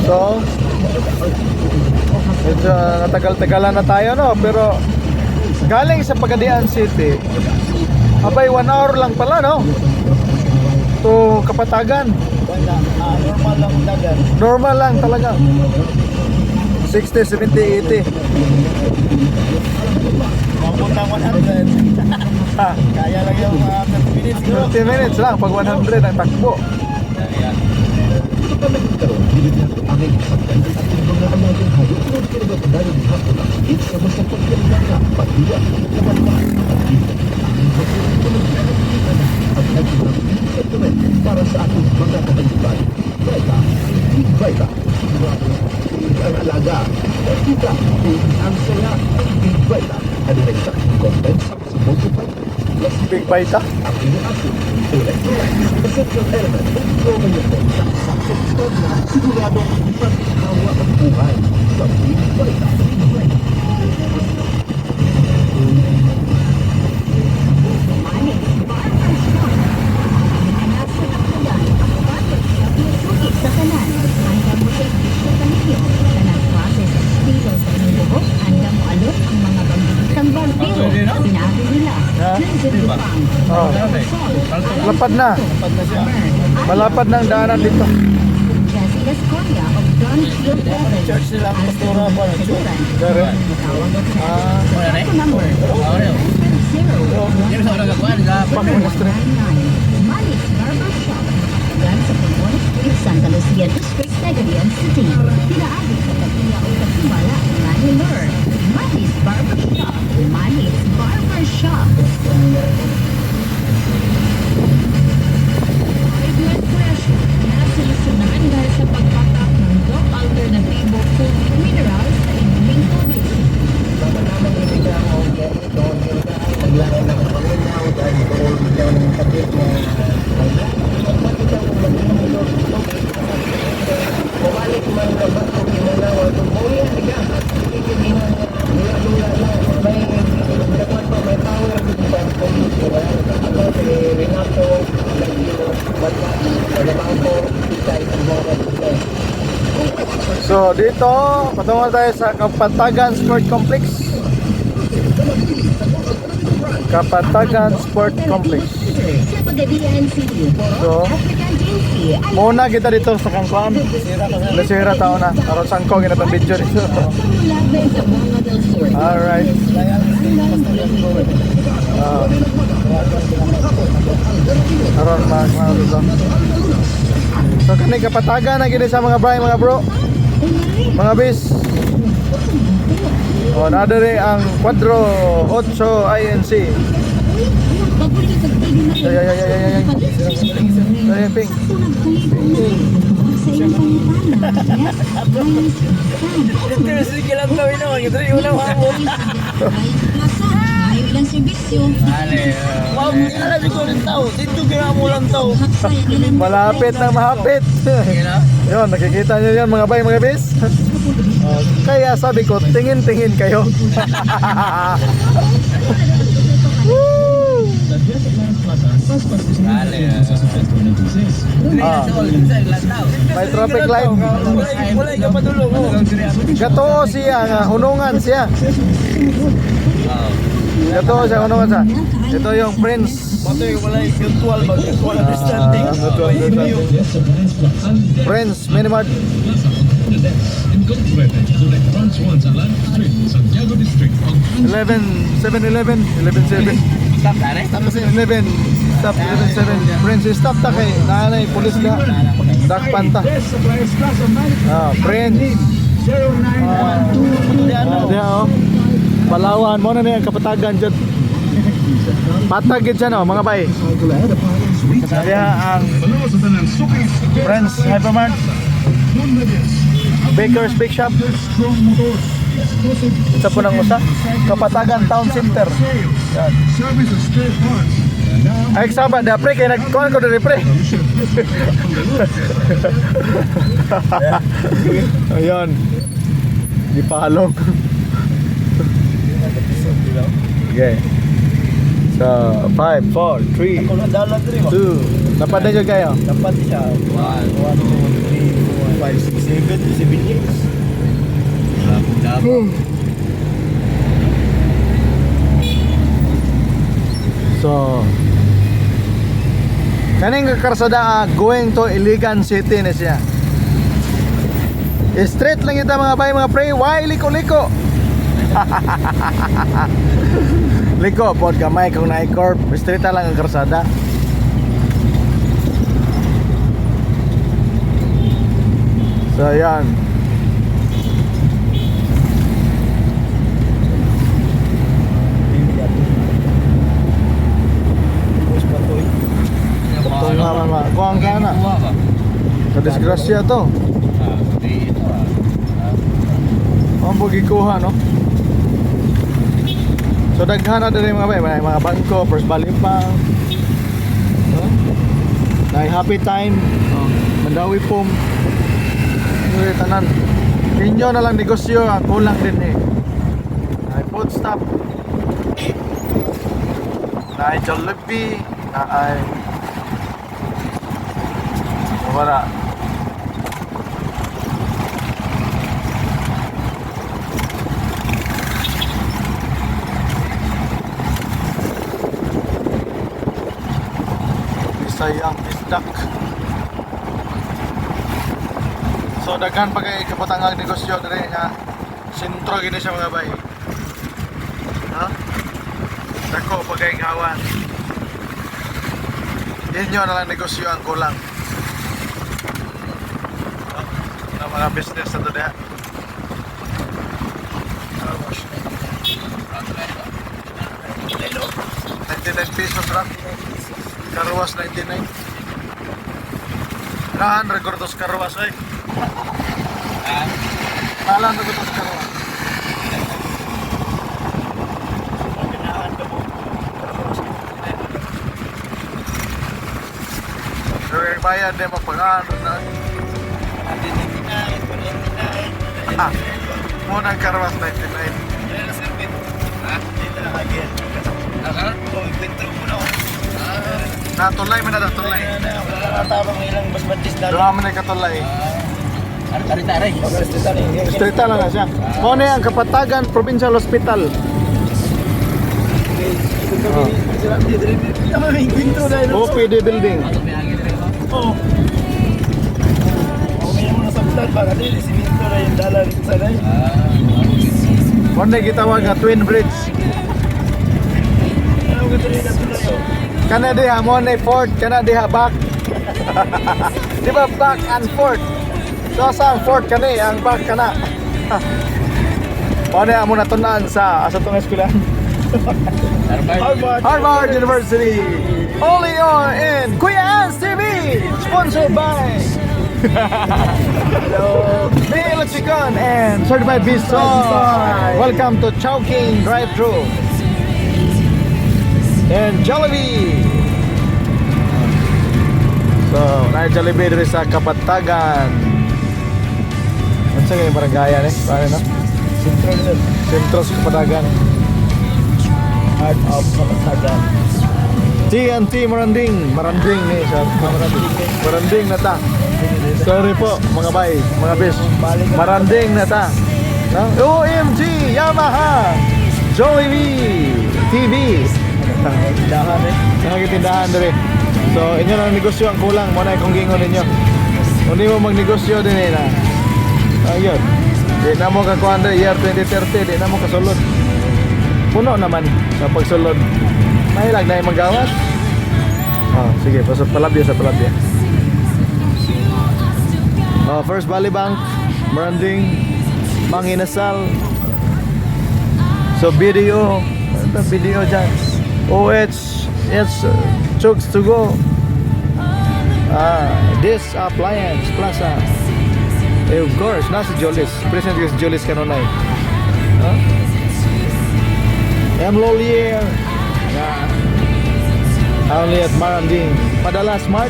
So, medyo natagal-tagalan na tayo, no? Pero galing sa Pagadian City, abay 1 hour lang pala, no? To Kapatagan. Normal lang ang dagan. Normal lang talaga. 60, 70, 80. Mapunta 100. Ha, Kaya lang yung 30 minutes siguro. 30 minutes lang pag 100 ang takbo. para sa ating mga kabalutan. Baita, ang alaga, kita, ang saya, baita, ano na isang content sa multiple, Big Baita. ang iniasin, tulad-tulad, essential element, proven ito sa sektor na siguradong paghawa ang buhay sa Big Baita. Sa kanan, hanggang mo sa isip sa ninyo. Kanang process of stilo sa inyong buhok, hanggang mo alot ang mga pambibitang vampiro. Sinabi nila, nandiyan lupang. Oh, lapad na. Malapad na ang daanan dito. Jessica Scoria of Dunfield Beverage. Church nila ang pastora po. Dari. Ako number 0 Malis Barber Shop. Gan sa Pagbuan Street, Santa Lucia District, Cagayan City. Pinaagi sa Kapila o Kapimala, Manilur. Malis Barber Shop. Malis Barber Shop. Blood pressure. Nasolusyonan dahil sa pagpatak ng Doc Alternativo Food Minerals sa inuming tubig. So dito, patungo tayo sa Kapatagan Sport Complex. Kapatagan Sport Complex. Sa Pagadian City. So, African JC. muna kita dito sa Kangkuan. Nasira tao na. Aron sangko ginatang video dito. Laban sa mga del Sur. Alright. Aron mga dito. So kani Kapatagan na gini sa mga bray, mga bro. Mga bis. Oh, nadere ang Quadro 8 INC. Ay. Ay, ping. Interest rin lang gawin naman. Ito yung unang hamon. Ayaw ilang serbisyo. Wow, alam ko rin tao. Dito kaya mo lang tao. Malapit na mahapit. Yun, nakikita nyo yan mga bay, mga bis. Kaya sabi ko, tingin-tingin kayo. Woo! May traffic light. Wala ka pa dulo. Gatoo siya, nga, hunungan siya. Gatoo siya, hunungan siya. Ito yung Prince. Ito yung wala yung mutual ba? Mutual understanding. Prince Minimart. Trans 1 sa Land Street, Santiago District. 11, 7-Eleven, 11-7. Stop na rin. Stop 11. Stop 11-7. Prince, stop ta kay nanay pulis na. Dakpan ta. Prince. Diya oh. Palawan mo na niya kapatagan dyan. Patag yun siya no, mga bay. Diya ang Prince Hypermart. Baker's Bake Shop. Isa po ng usa. Kapatagan Town Center. Yan. Ay, sabat da pre, kaya nagkuhan ko dari pre. Ayun. Dipalong. Okay. So, 5, 4, 3, Ako lang dalat rin mo. 2. Dapat na dyan kayo. Dapat siya. 1, 2, 3, 4, 5, 6, 7 years. So, kaning karsada going to Iligan City na siya. Straight lang ito mga bay, mga pre. Why liko-liko? Liko, pod kamay kung na-corp. Straight lang ang karsada. So, yan. Ito nga mga kuwang ka na. Kadisgrasya to. Ang bugikuha no. So daghan na din mga bay, may mga bangko, first balimpang. No? Nay happy time. Mandawi pom. Nguri tanan. Inyo na lang negosyo, ang kulang din eh. Nay food stop. Nay Jollibee, nay wala. Sayang isdak. So daghan pa kay kapatangang negosyo dire nga sentro gini siya mga bay. Ha? Dako pa kay gawan. Inyo na lang negosyo ang kulang. Na mga business na to diha. 99 pesos ra. Karwas 99. Nahan rekordos karwas ay. Malang rekordos karwas. Pero bayad din mapangan na. Ah, muna ang karwas 99. Natulay man na natulay. Tabang ilang basbatis na. Dua man na katulay. Ari-ari. Street lang na siya. Mo na ang Kapatagan Provincial Hospital. OPD building. Oo. May mga sabtan ba kasi siminto na yung dala dito sa nay. Mo na gitawag nga Twin Bridge. Ano ko dito na tulo. Kana diha mo na fort, kana diha back. Di ba back and forth? So sa ang fort kani, ang back kana. Mo na amo natunan sa asa tong eskwelahan. Harvard University. Only on in Kuya Ans TV. Sponsored by Neil Chicken and Certified Bistro. Welcome to Chowking Drive-Thru and Jollibee. So, na Jollibee diri sa Kapatagan. Ano sa ganyan baranggayan eh? Paano na? Sentro sa Kapatagan. Heart of Kapatagan. TNT Maranding. Maranding ni sa Maranding na ta. Sorry po mga bay, mga bis. Maranding na ta. No? OMG Yamaha Jollibee TV. Tindahan eh. Tindahan diri. So inyo lang negosyo ang kulang mo na kung gingon ninyo. Kung di mo magnegosyo din na. Ayun. Di na mo kakuan year 2030, di na mo kasulod. Puno naman sa pagsulod. Mahilag na yung magawas. Oh, sige, pasok palabya sa palabya. Oh, First Valley Bank, Maranding, Manginasal. So video, ano video dyan? OH, it's Chooks to go. This Appliance Plaza. Eh, of course, nasa Jolis. Present ko si Jolis kanunay. M. Lolier. Only at Maranding. Padala Smart.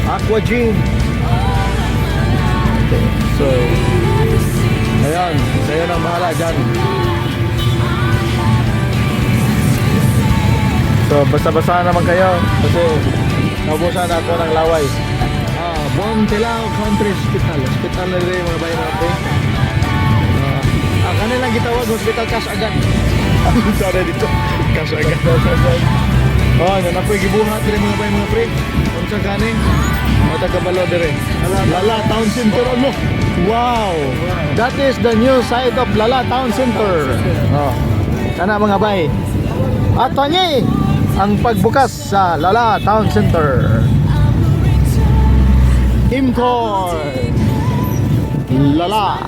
Aqua Gym. Okay, so ayun, ayun ang bahala dyan. So basta-basta naman kayo kasi naubusan ako ng laway. Bontilao Country Hospital. Hospital na rin mga bayan natin. Kanilang gitawag hospital Kas Agad. Sorry dito. Kas Agad. Oh, na napoy gibuhat dire mga bayan mga pre. Unsa kaning? Mata kabalo dire. Lala Town Center ano? Wow. That is the new site of Lala Town Center. Oh. Kana mga bay. Ato ni ang pagbukas sa Lala Town Center. Import Lala.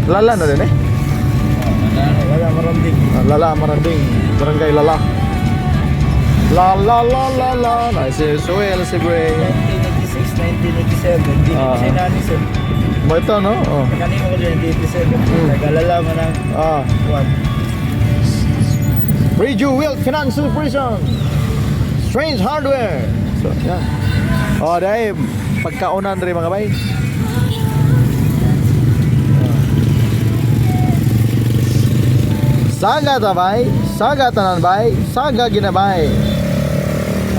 Lala na din eh. Lala Maranding. Lala Maranding, Barangay Lala. La la la la la. Nice Suel si Bray. 1986, 1987. Hindi Ah. sinani sir. Mo ito no? Oh. Kanino ko din 1987. Nag-alala mo ng one. Reju Wilt Financial Prison. Strange Hardware. So, yan. Oh, dahil pagkaunan rin mga bay. Saga tabay, saga tanan bay, saga ginabay.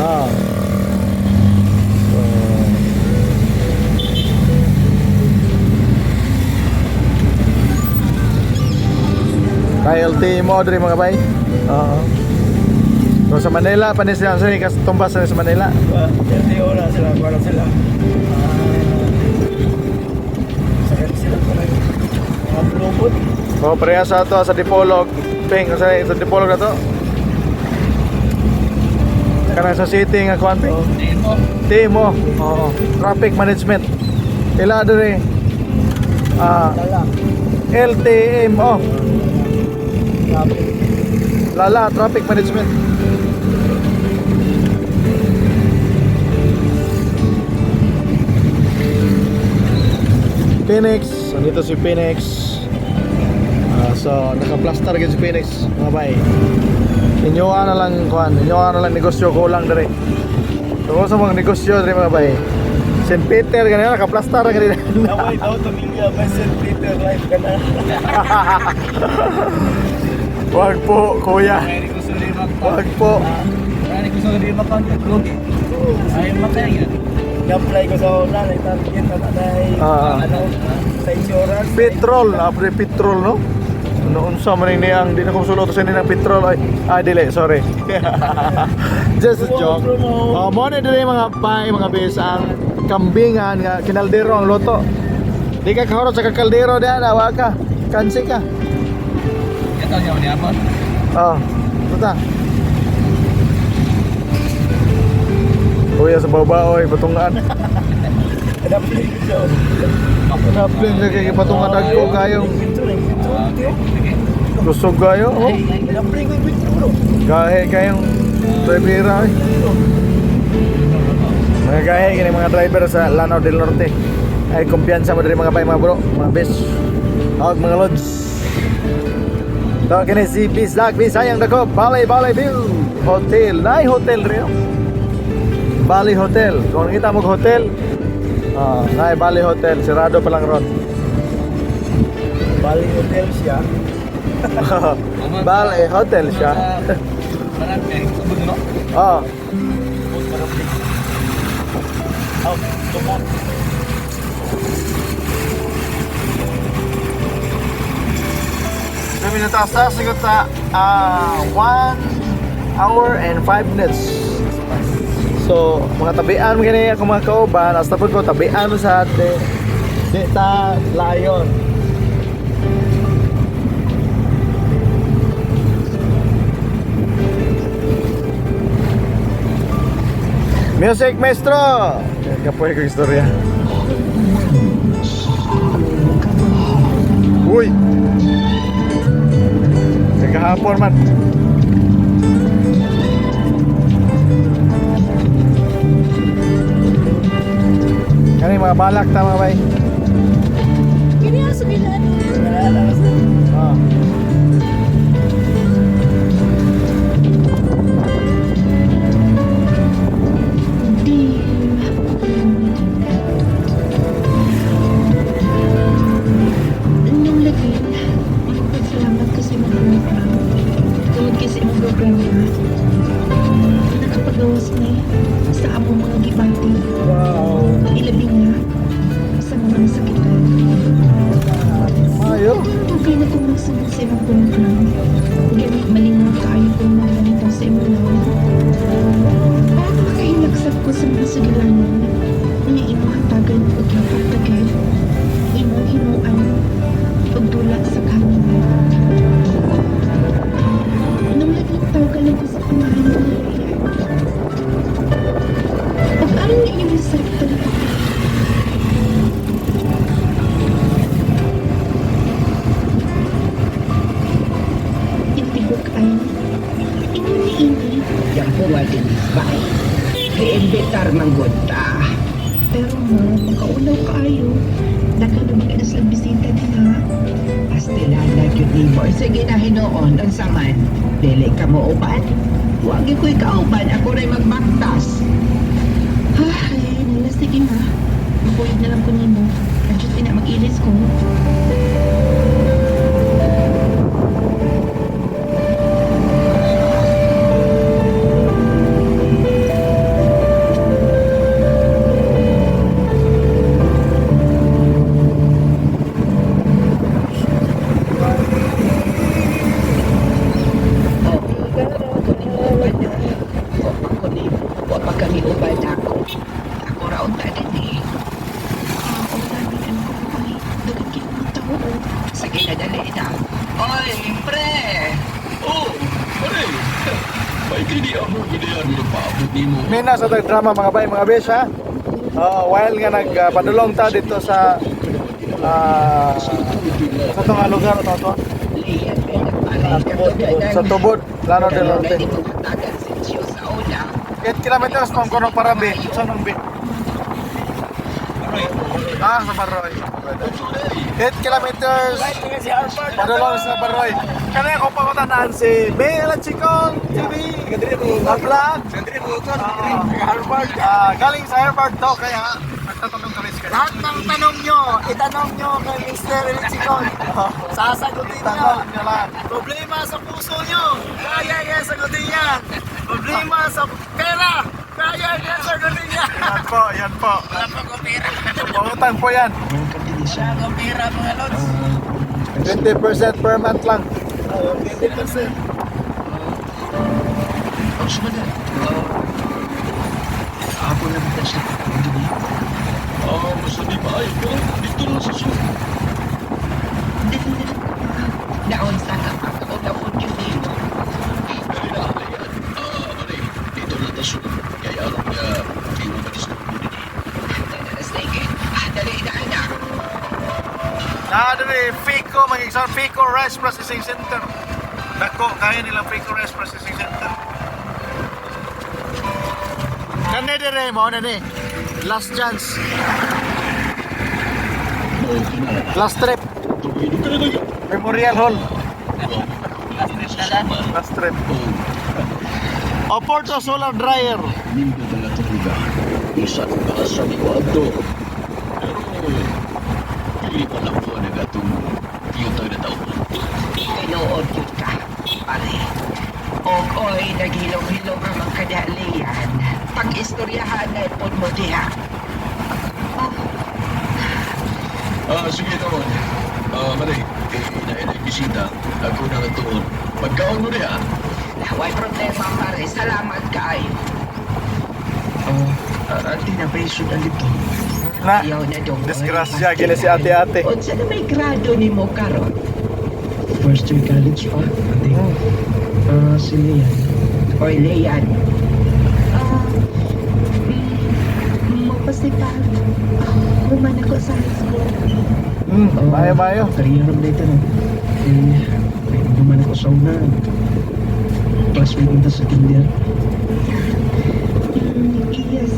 Ah. So, KLT mo rin mga bay. Oo. So sa Manila, panis sila sa kasi tumbas sa Manila. 30 oras sila, para sila. Sakit sila pa rin. Mga lupot. So pareha sa to sa Dipolog, ping sa Dipolog na to. Kana sa city nga kuan ping. Timo. Oo. Traffic management. Ila dere. Lala. LTMO. Lala Traffic Management. Phoenix, dito si Phoenix. So naka-plaster gyud si Phoenix, mga bay. Inyoa na lang kuan, inyoa na lang negosyo ko lang dire. So kung sa mga negosyo dire mga bay. St. Peter ganyan naka-plaster ganyan. Naway daw tumingga by St. Peter life ka na. Wag po, kuya. Kaya ko suri Wag po. Kaya ko suri makapag-vlog. Ay matay yan. I-apply ko sa online, itarget na tayo. Ano, sa insurance. Petrol, apre petrol no? Noon sa maning niyang di na kong sulot sa niyang petrol ay dili, sorry. Just a joke. Oh, mo na dili mga pay, mga bis ang kambingan nga kinaldero ang loto. Di ka kahorot sa kaldero diyan, awa ka. Kansi ka. Ito niya ni Apon. Oh, tuta. Kuya sa baba oy, patungan. Adaplay ko siya. Napin sa kay patungan dagko kayong lusog kayo. Oh. Adaplay ko yung picture bro. Gahe kayong driver ay. Mga gahe kini mga driver sa Lanao del Norte. Ay kumpiyansa mo diri mga bay mga bro, mga bes. Hawag mga lods. Daw kini si Bisak Bisayang dako, Balay View Hotel. Nay hotel rin. Bali Hotel. Kung nakita mo hotel, nay Bali Hotel, sirado pa lang ron. Bali Hotel siya. Bali Hotel siya. Parang kayo sa buto no? Oh. Tumot. Kami nataas sigot sa 1 hour and 5 minutes. So, mga tabian mo gani ako mga kauban, hasta po ko tabian mo sa di ta layon. Music, maestro! Kapoy ko istorya. Uy! Kahapon man. Kani mga balak ta mga bay. Kini ang sugilan. Ah. Nung lagin, magpasalamat ko sa mga program. Tungod kasi ang programa, nakapagawas na sa among mga gibati. Wow. Ilabing na sa mga nasakitan. Ayo. Okay na kung magsunod sa imong program. Ganit malinaw kaayo kung malamitaw sa imong lawan. Para makahilaksak ko sa mga sugilanon, na imong hatagan o kinapagtagay, imong hinuan, pagdula sa kanin. Nung naglintaw ka lang ko sa kumahan ng mga pag alam na iyong sakto, itibok ay, ingon ni ini, Yang po nga din bay. Iimbitar manggunta. pero mo, makaulaw kaayo, nakalumag ka na silang bisita din ha. Pastilala yun ni mo. Sige na hinoon. Ang saman. Dili ka mo uban. Huwag ko'y kauban. Ako rin magbaktas. Ay, nila, sige na. Mapuyod na lang ko nimo. Adjust din na mag-ilis ko. Huwag pa kami uban ako. Ako raon ta din eh. O dami ka na ko po ay dagat kayo ng tao. Sige na dali na. Oy, pre! Oh, pare. May kini ako ginayan mo paabot nimo. Mina sa drama mga bay, mga besh ha. While nga nagpadulong ta dito sa sa tong lugar to. Liyan kay nagpare. Sa Tubod, Lano del Norte. Hindi mo matagal since sa una. 8 kilometers mong kono para be. Saan ang be? Ah, sa Baroy. 8 kilometers. Padulong sa Baroy. Kani ako pa matanaan si Bella Chicong TV. Ang vlog. Harvard. Galing sa Harvard to kaya nagtatanong kami sa Lahat ng tanong nyo, itanong nyo kay Mr. Chicon. Sasagutin niya. Tanong niya lang. Problema sa puso nyo, kaya niya sagutin niya. Problema sa pera, kaya niya sagutin niya. Yan po, yan po. Wala pa ko pera. Pautang po yan. Wala ko pera mga lods. 20% per month lang. 20%. Ang sumanan. Ako na kita siya. Basta di ba ay ko? Dito lang sa sumo. Naon sa kapag na po yun dito. Dali na, ayan. Pare, dito lang sa sumo. Kaya alam niya, hindi mo madiskup mo din. Sige, dali na anak. Dali, FICO, mag-exam FICO Rice Processing Center. Dako, kaya nilang FICO Rice Processing Center. Kani dire mo, nani. Last chance. Last trip. Tumino ka na lang. Memorial Hall. Last trip. Oporto Solar Dryer. Nindo na lang ito lugar. Isang basa ni Wado. Pero, pili pa lang po na gatong tiyotay na tao. Tinuod yun ka, pare. Oy, naghilong-hilong ang mga kadalian. Pag-istoryahan na ipon mo diha. Sige naman. Maray, na bisita. Ako na nga tuon. Pagkaon mo niya. Huwag problema, pare. Salamat kayo. Ate na ba yung dito? Na, Ayaw na dong. disgrasya, gila si ate-ate. O, saan na may grado ni mo karon? First year college pa, ate. Si Leah. Oy, Leyan. Kasi pag human ako sa high school, Bayo. Kariyaran dito no. Eh, naman ako sa una. Classmate mo sa second year. yes,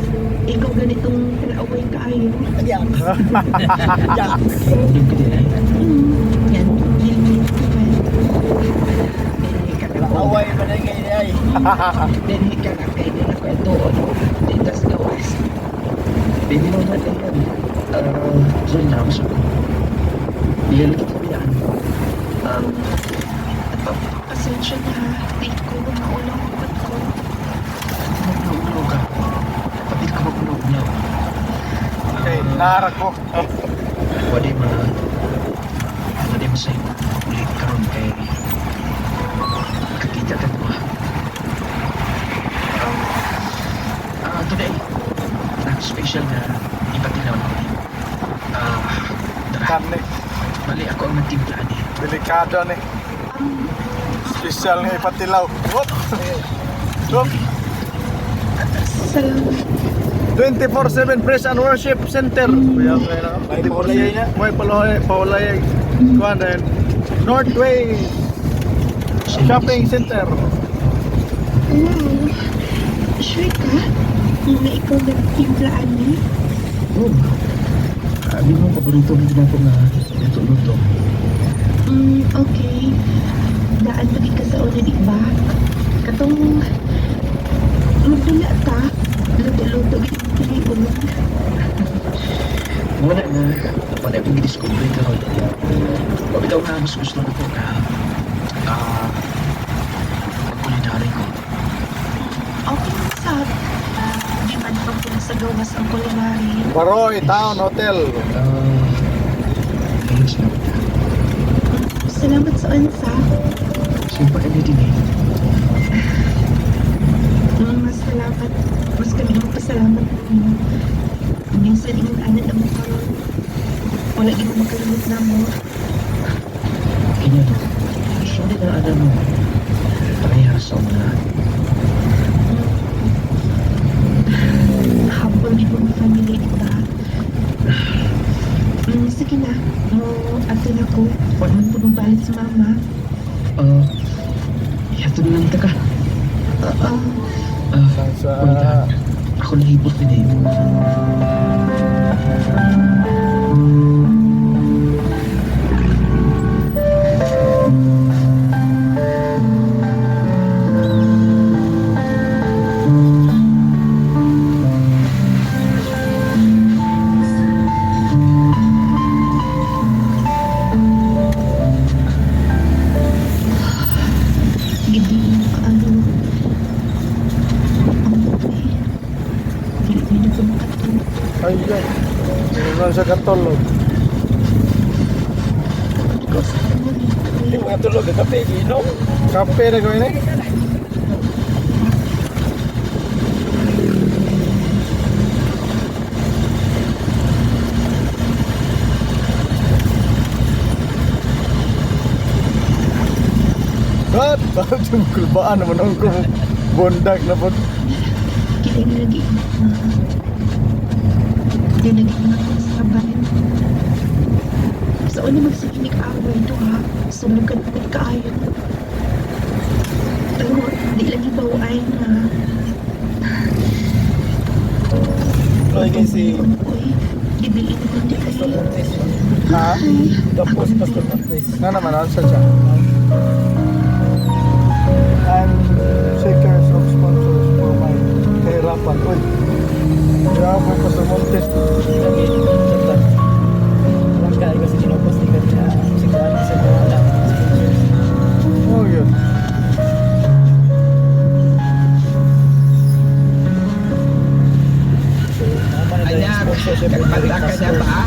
ikaw ganitong tinaaway kaayo. Yak. Hindi ko din ay. Yan, yan. Away pa na kayo ay. Then ka na kay nila ko ito. Dito sa gawas. Baby mo natin yan. Diyan na ako sa ko. Diyan lagi kami yan. Pasensya na, di ko maulang upat ko. Magulaw ka. Kapit ka magulaw. Okay, naharap ko. Wadi mo sa'yo. Ulit karon kay kakita ka mo. Today, special na ipatilaw ko. Tara, Karne. bali ako ang nagtimpla ni. Delikado ni. Special nga ipatilaw. Whoop! Whoop! Salamat. 24/7 Praise and Worship Center. May paulay na. May paulay. Kuan din. Northway Shopping Center. Wow, sure ka? Na ikaw nagtimplaan ni? Oh, di mo paborito ng ginagawa na luto-luto. Okay. Daan lagi ka sa una, di ba? Katong magdala ka, luto-luto giniulo. Muna na, panay kong i-discover ka ron. Pabitaw na mas gusto ko na mag-culinary ko. Okay, sad. Di man pa po sa gawas ang culinary. Baroy Town Hotel. Ayos na. Salamat sa unsa. Siyempre ka din eh. Mas salamat. Mas kami magpasalamat mo. Minsan yung anak na mo karon. Wala din mo makalimot na mo. Kanya, gusto din na ano mo. Parehas ako na. Habol di mo family, di ba? Sige na. Ato na ko. Huwag man po mabalit sa mama. Yato na lang ka. Sa Ako nahibot din eh. Gidi ka ano. Dili na ko makatulog. ayun. Ano sa katulog? Hindi mo katulog ka kape, inom. Kape na gawin eh. What? Bakit yung kulbaan naman ang bundak na po? Kita ini lagi. Dia lagi menangis sabarin. Sa una magsikinig away ito ha. Sumugan agad kaayon. Pero di lagi bawaan na. Oy, kasi Uy, ibilin ko di Pastor kayo. Montes. Ha? Tapos Pastor Montes. Nga naman, answer siya. I'm seekers of sponsors for my kahirapan. Uy, grabe pa sa Montes. Lagi, chat. Lang ka, kasi kinupostigan niya. Sigurado sa mga alam. Oh, yun. Anak, nagpagda ka na ba?